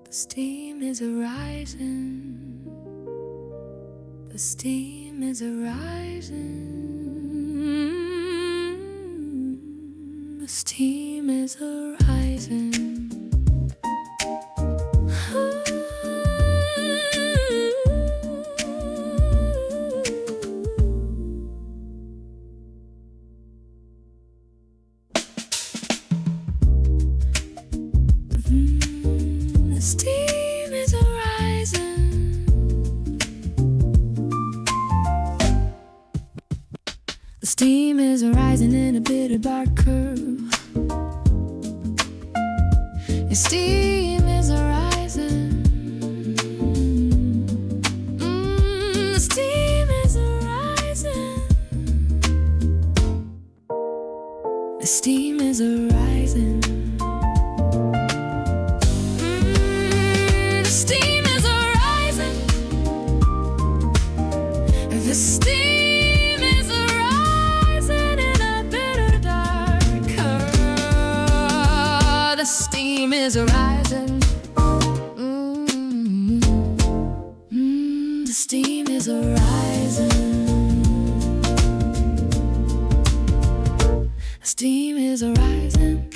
[SPEAKER 1] The steam is a-rising. The steam is a-rising. The steam is a-rising. The steam is a-rising. The steam is rising in a bitter dark curve. The steam is rising. The steam is rising. The steam is rising. The steam is rising. The steam is rising in a bitter dark curve. The steam is rising. The steam is rising. The steam is rising.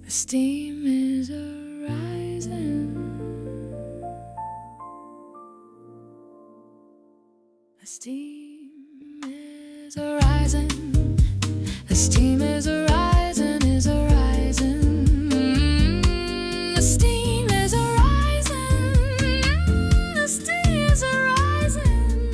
[SPEAKER 1] The steam is rising. The steam is rising. The steam is rising, is rising. The steam is rising. The steam is rising.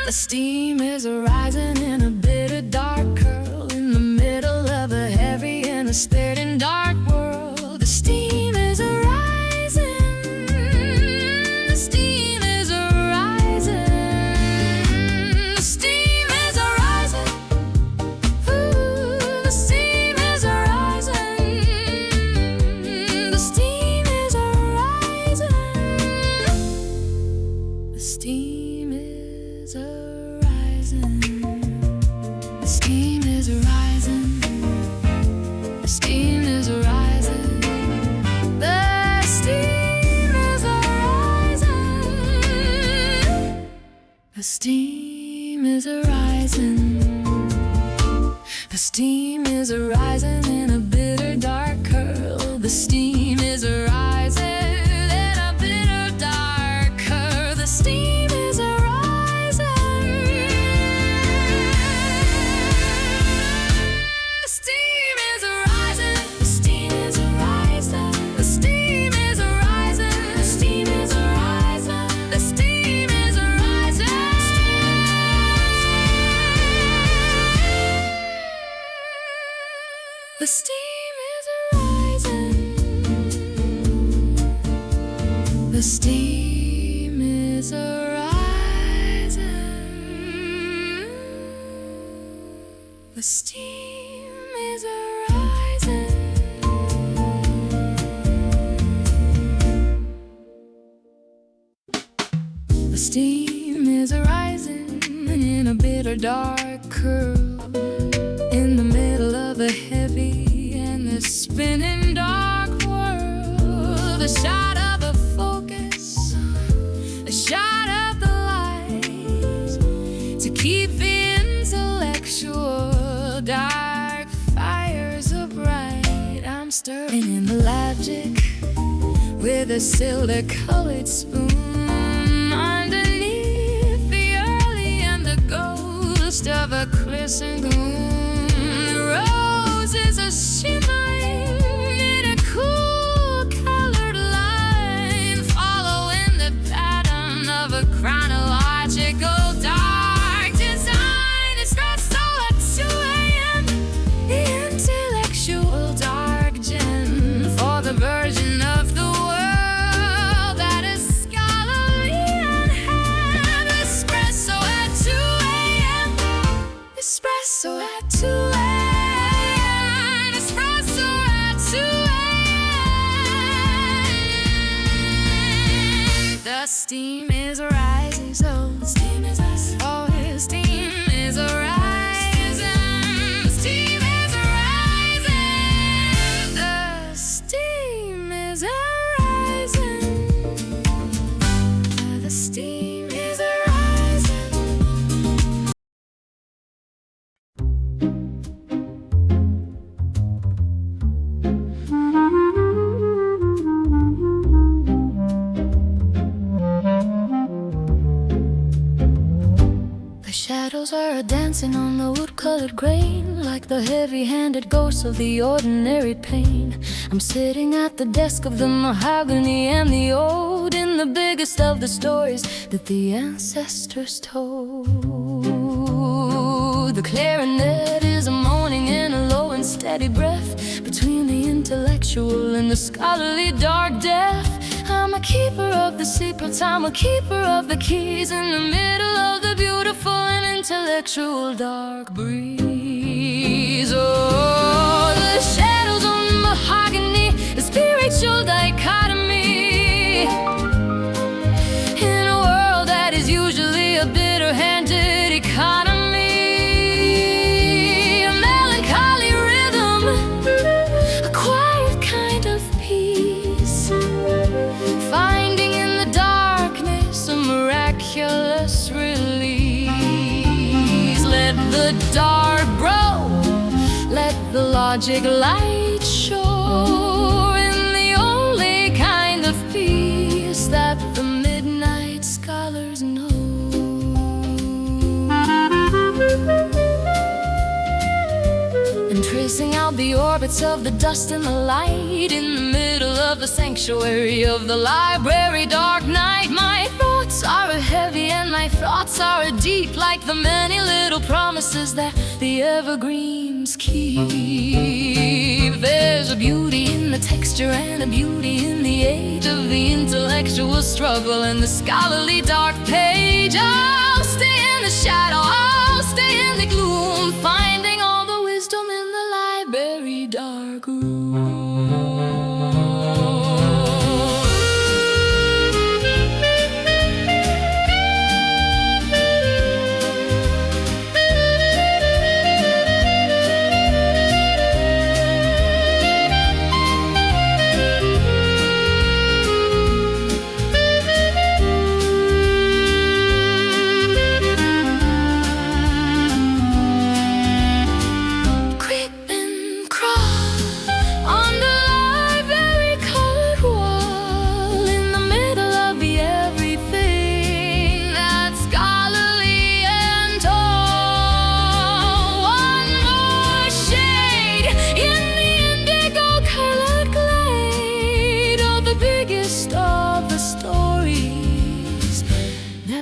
[SPEAKER 1] The steam is rising in a bitter dark curl in the middle of a heavy and a scared and dark world. The steam is rising. The steam is rising. The steam is rising. Ooh, the steam is rising. The steam is rising. The steam is rising. The steam is rising. The steam is rising. The steam is rising. The steam is rising. The steam is rising in a bitter dark curl. The steam is rising in a bitter dark curl. The steam is rising. The steam is rising. The steam is rising. The steam is rising. The steam is rising. The steam is rising. The steam is rising. The steam is rising. The steam is rising. The steam is rising in a bitter dark curve in the middle of a heavy and a spinning dark world. A shot of a focus, a shot of the light to keep the intellectual dark fires bright. I'm stirring in the logic with a silver colored spoon underneath the early and the ghost of a crescent gloom. The roses are shimmering in a cool colored line, following the pattern of a chronological dark design. Espresso at 2 a.m. The intellectual dark gem for the version of the world that is scholarly and have. Espresso at 2 a.m. Espresso at 2 a.m. Espresso at 2 a.m. The steam is rising, so the steam is rising. Oh, the steam is rising. The steam is rising. The steam is rising. The steam is rising. shadows are dancing on the wood-colored grain, like the heavy-handed ghosts of the ordinary pain. I'm sitting at the desk of the mahogany and the old, in the biggest of the stories that the ancestors told. The clarinet is a moaning in a low and steady breath between the intellectual and the scholarly dark death. I'm a keeper of the secrets, I'm a keeper of the keys, in the middle of the beautiful and intellectual dark breeze. Oh, the shadows on the mahogany, the spiritual dichotomy, in a world that is usually a bitter-handed economy. A melancholy rhythm, a quiet kind of peace, finding in the darkness a miraculous release. Let the dark grow, let the logic light show, in the only kind of peace that the midnight scholars know. And tracing out the orbits of the dust and the light, in the middle of the sanctuary of the library dark night, my thoughts are heavy and my thoughts are deep, like the many little promises that the evergreens keep. There's a beauty in the texture and a beauty in the age of the intellectual struggle and the scholarly dark page. I'll stay in the shadow, I'll stay in the gloom, finding all the wisdom in the library dark room.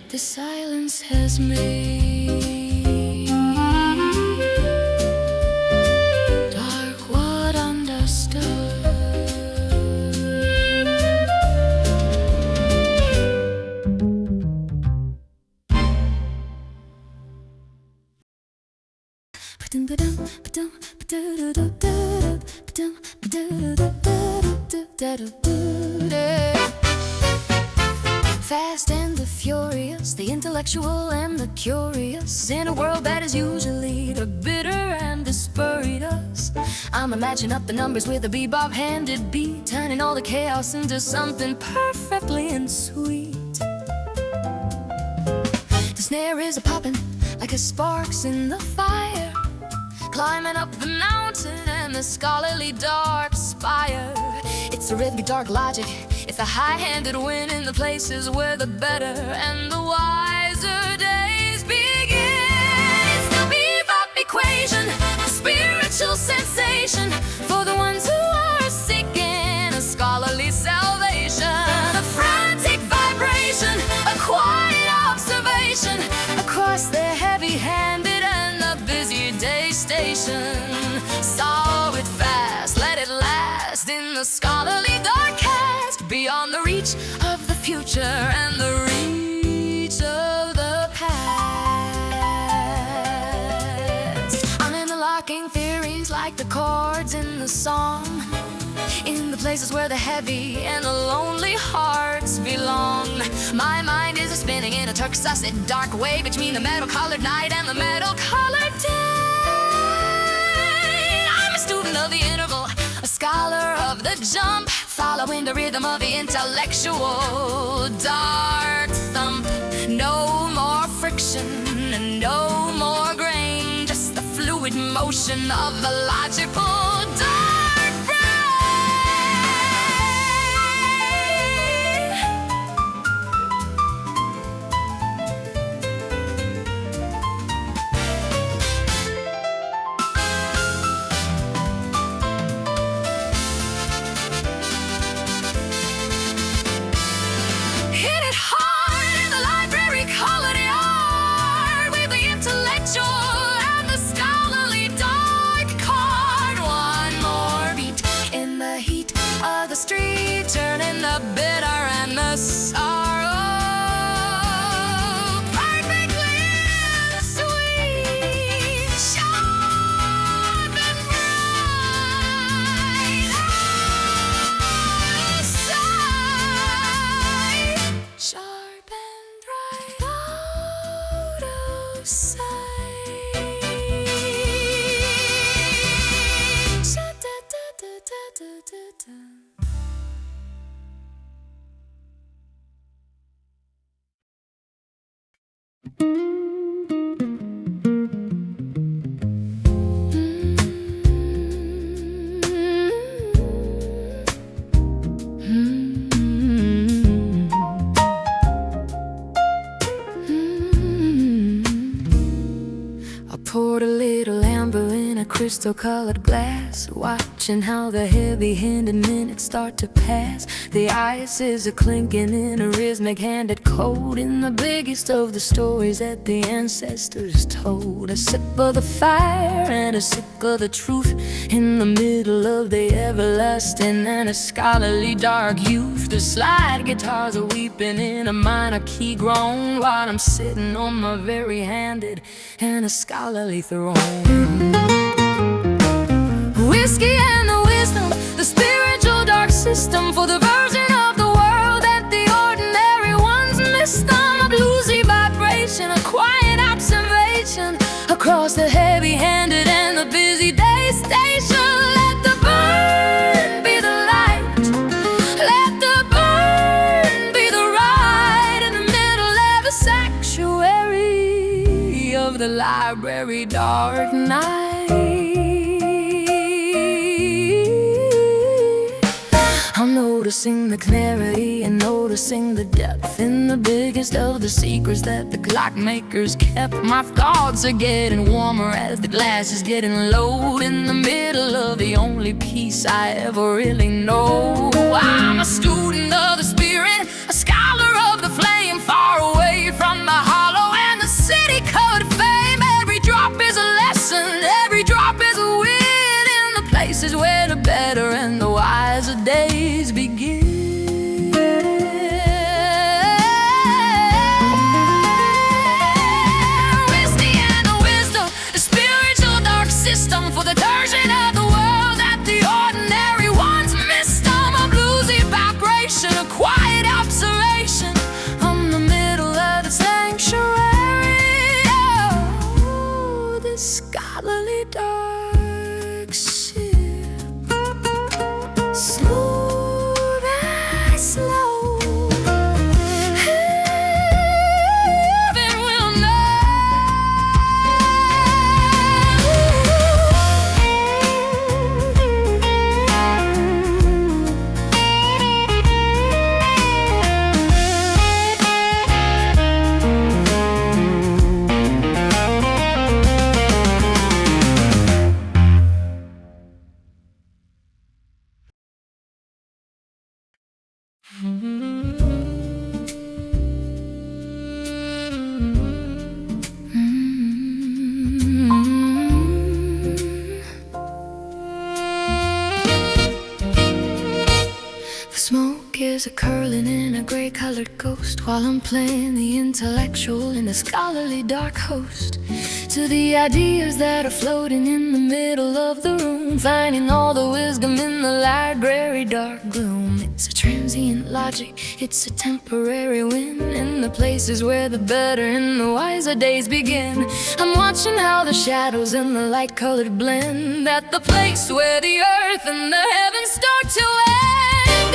[SPEAKER 1] The silence has made dark what understood. Fast and the furious, the intellectual and the curious, in a world that is usually the bitter and the spurious. I'm imagining up the numbers with a bebop-handed beat, turning all the chaos into something perfectly and sweet. The snare is a-popping like a sparks in the fire, climbing up the mountain and the scholarly dark spire. It's a rhythmic dark logic, it's a high-handed win in the places where the better and the wiser days begin. It's the Bebop Equation, a spiritual sensation for the ones who are seeking a scholarly salvation. A frantic vibration, a quiet observation across the heavy-handed and the busy day station. Saw it fast, let it last in the scholarly dark cast, beyond the reach of the future and the reach of the past. I'm interlocking theories like the chords in the song, in the places where the heavy and the lonely hearts belong. My mind is spinning in a Turk-sausage dark way between the metal-colored night and the metal-colored day. I'm a student of the interval, a scholar of the jump, following the rhythm of the intellectual dark thump. No more friction and no more grain, just the fluid motion of the logical dark brain. Poured a little amber in a crystal-colored glass, watching how the heavy-handed minutes start to pass. The ice is a-clinking in a rhythmic-handed code, in the biggest of the stories that the ancestors told. A sip of the fire and a sip of the truth, in the middle of the everlasting and a scholarly dark youth. The slide guitars are weeping in a minor key groan, while I'm sitting on my very-handed and a scholarly throne. Whiskey and the wisdom, the spiritual dark system, for the version of the world that the ordinary ones missed on. A bluesy vibration, a quiet observation across the heavy-handed and the busy day station. Let the burn be the light, let the burn be the ride, in the middle of a sanctuary of the library dark night. I'm noticing the clarity and noticing the depth in the biggest of the secrets that the clockmakers kept. My thoughts are getting warmer as the glass is getting low, in the middle of the only peace I ever really know. I'm a student of the spirit, a scholar of the flame, far away from the hollow and the city-colored fame. Every drop is a lesson, every drop is a win, in the places where the better and the wiser days begin. Whiskey and the wisdom, the spiritual dark system, for the version of the world that the ordinary ones missed on. A bluesy vibration, a quiet observation from the middle of the sanctuary. Oh, this scholarly dark ship, smooth and slow. Heaven will The smoke is a-curling in a gray-colored ghost, while I'm playing the intellectual in a scholarly dark host, to the ideas that are floating in the middle of the room, finding all the wisdom in the library dark gloom. It's a transient logic, it's a temporary win, in the places where the better and the wiser days begin. I'm watching how the shadows and the light-colored blend, at the place where the earth and the heavens start to end.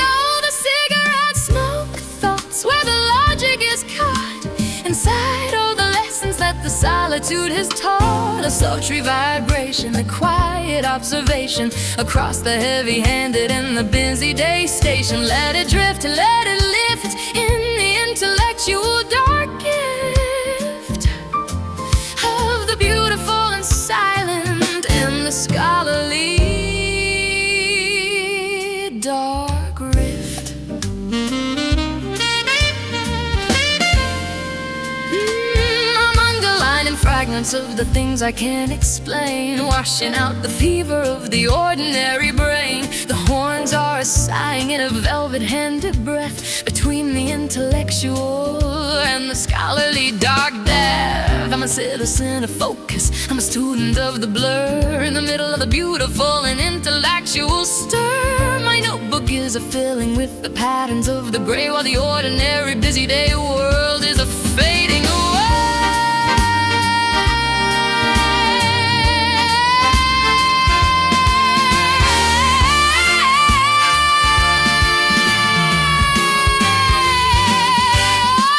[SPEAKER 1] Oh, the cigarette smoke thoughts, where the logic is caught inside all the lessons that the solitude has taught. A sultry vibration, a quiet observation across the heavy-handed and the busy day station. Let it drift, let it lift in the intellectual dark gift of the beautiful and silent and the scholarly dark rift. I'm underlining fragments of the things I can't explain, washing out the fever of the ordinary brain. The horns are a sighing in a velvet-handed breath between the intellectual and the scholarly dark depth. I'm a citizen of focus, I'm a student of the blur, in the middle of the beautiful and intellectual stir. My notebook is a filling with the patterns of the gray, while the ordinary busy day world is a fading away.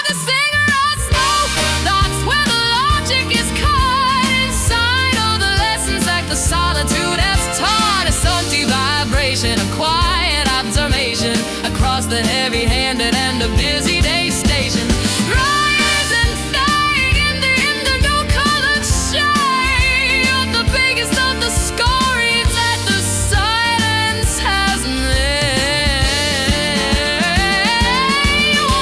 [SPEAKER 1] The cigarette smoke, that's where the heavy-handed and a busy day station. Rise and fade in the indigo colored shade of the biggest of the stories that the silence has made.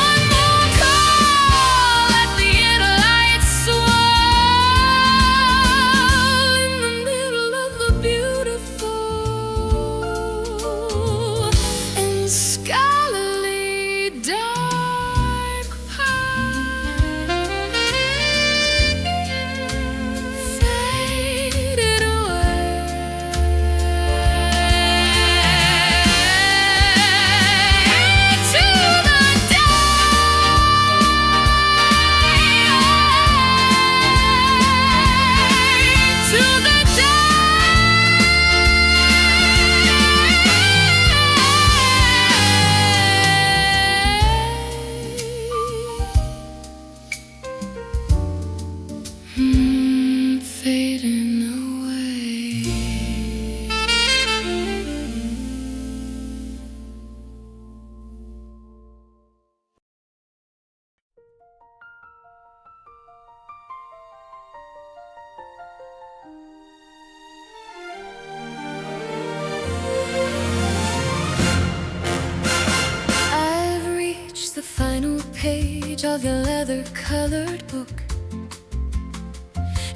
[SPEAKER 1] One more call at the inner light swirl in the middle of the beautiful and scholarly dark faded away to the fading away. I've reached the final page of your leather-colored book,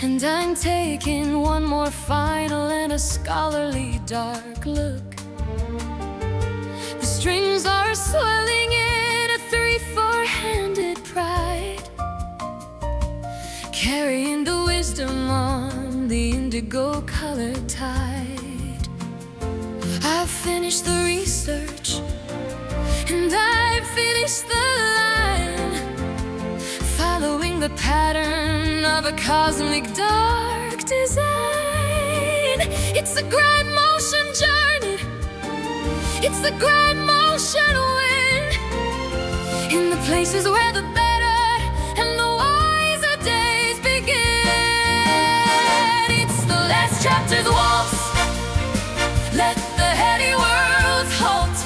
[SPEAKER 1] and I'm taking one more final and a scholarly dark look. The strings are swelling in a 3/4-handed pride, carrying the wisdom on the indigo-colored tide. I've finished the research, and I've finished the line, following the pattern of a cosmic dark design. It's a grand motion journey, it's the grand motion wind, in the places where the better and the wiser days begin. It's the last chapter's waltz, let the heady worlds halt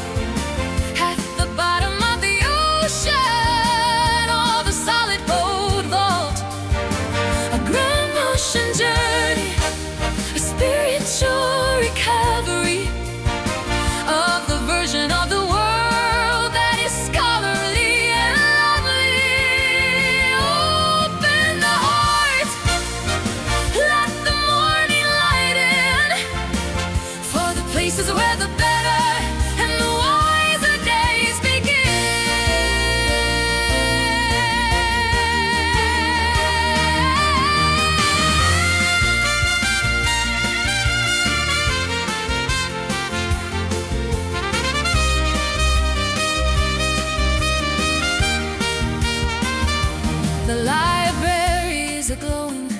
[SPEAKER 1] at the bottom of the ocean or the solid gold vault. A grand motion journey, a spiritual recovery of the version of the world that is scholarly and lovely. Open the heart, let the morning light in, for the places where the better and the wiser days The library is glowing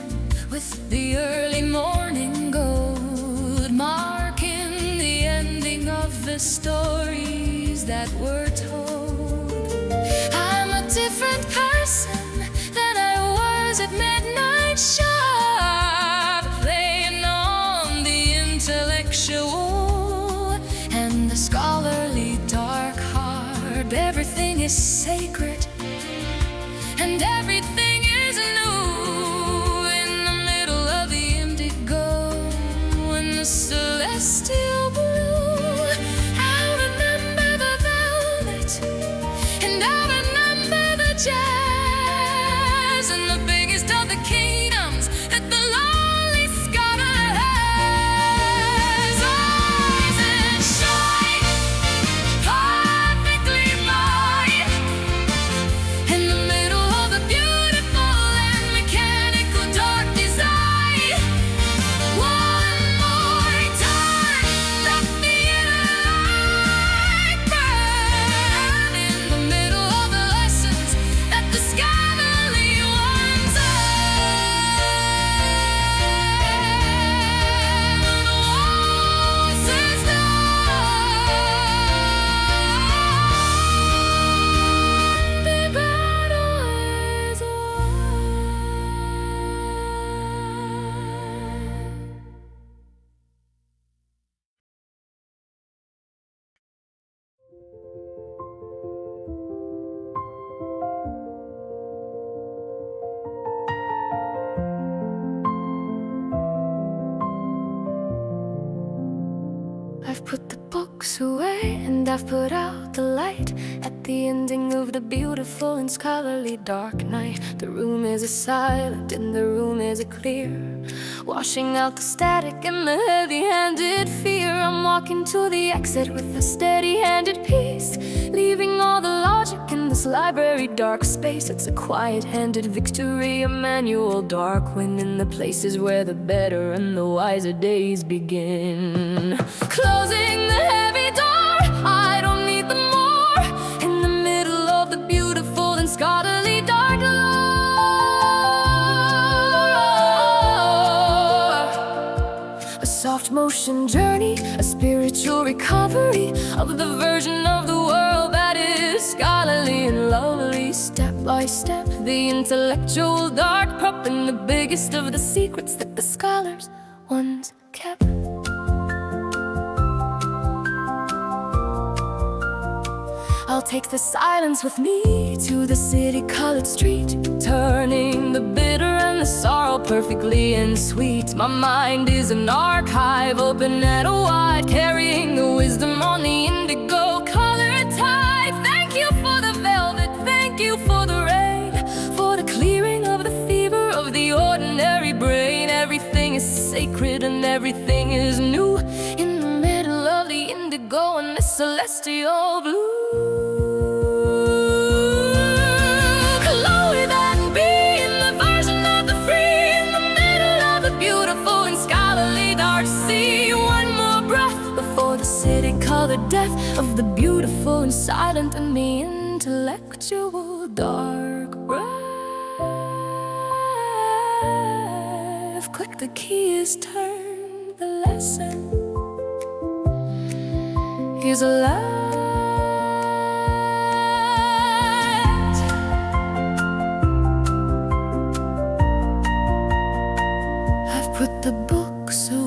[SPEAKER 1] with the early morning gold, marking the ending of the stories that were told. I'm a different person than I was at midnight sharp, playing on the intellectual and the scholarly dark heart. Everything is sacred and everything is new in the middle of the indigo and the celestial blue. I remember the velvet, and I remember the jazz, and the biggest of the kingdoms that the lonely scholar has. Rise and shine, perfectly mine, And I've put out the light at the ending of the beautiful and scholarly dark night. The room is a silent and the room is a clear, washing out the static and the heavy-handed fear. I'm walking to the exit with a steady-handed peace, leaving all the logic in this library dark space. It's a quiet-handed victory, a manual dark win in the places where the better and the wiser days begin. Closing the heavy door, I don't need them more. In the middle of the beautiful and scholarly dark lore, a soft motion journey, a spiritual recovery of the version of the world that is scholarly and lovely. Step by step, the intellectual dark prop and the biggest of the secrets that the scholars once kept. I'll take the silence with me to the city-colored street, turning the bitter and the sorrow perfectly and sweet. My mind is an archive open at a wide, carrying the wisdom on the indigo colored tide. Thank you for the velvet, thank you for the rain, for the clearing of the fever of the ordinary brain. Everything is sacred and everything is new in the middle of the indigo and the celestial blue. The death of the beautiful and silent and the intellectual dark breath. Click the key is turned, the lesson is alive. I've put the books away.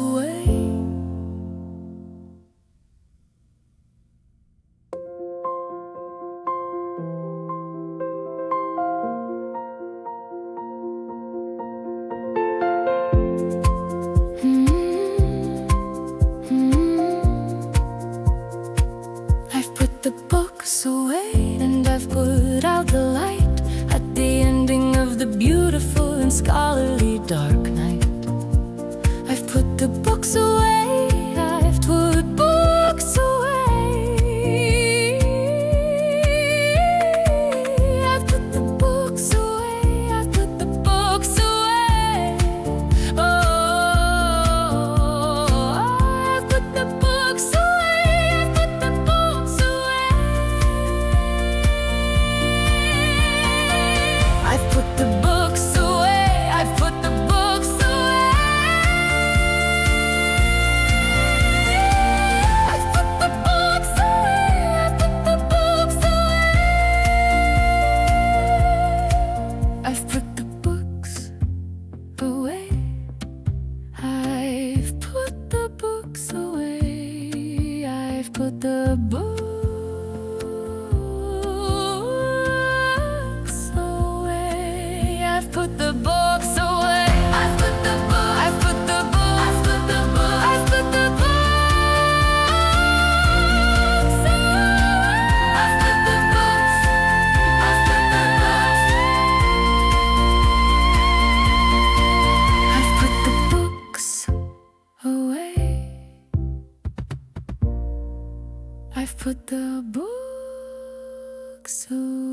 [SPEAKER 1] And I've put out the light at the ending of the beautiful and scholarly dark night. I've put the books away, I've put books away. I've put the books away, I've put the books away. Oh, I've put the books away, I've put the books away. I've put the books away, I've put the books away. I've put the books away, I've put the books away. I've put the books away. I've put the books away. I've put the books away. I've put the books away. I've put the books. I've put the books. I've put the books. I've put the books away. I've put the books. I've put the books. I've put the books away. I've put the books away.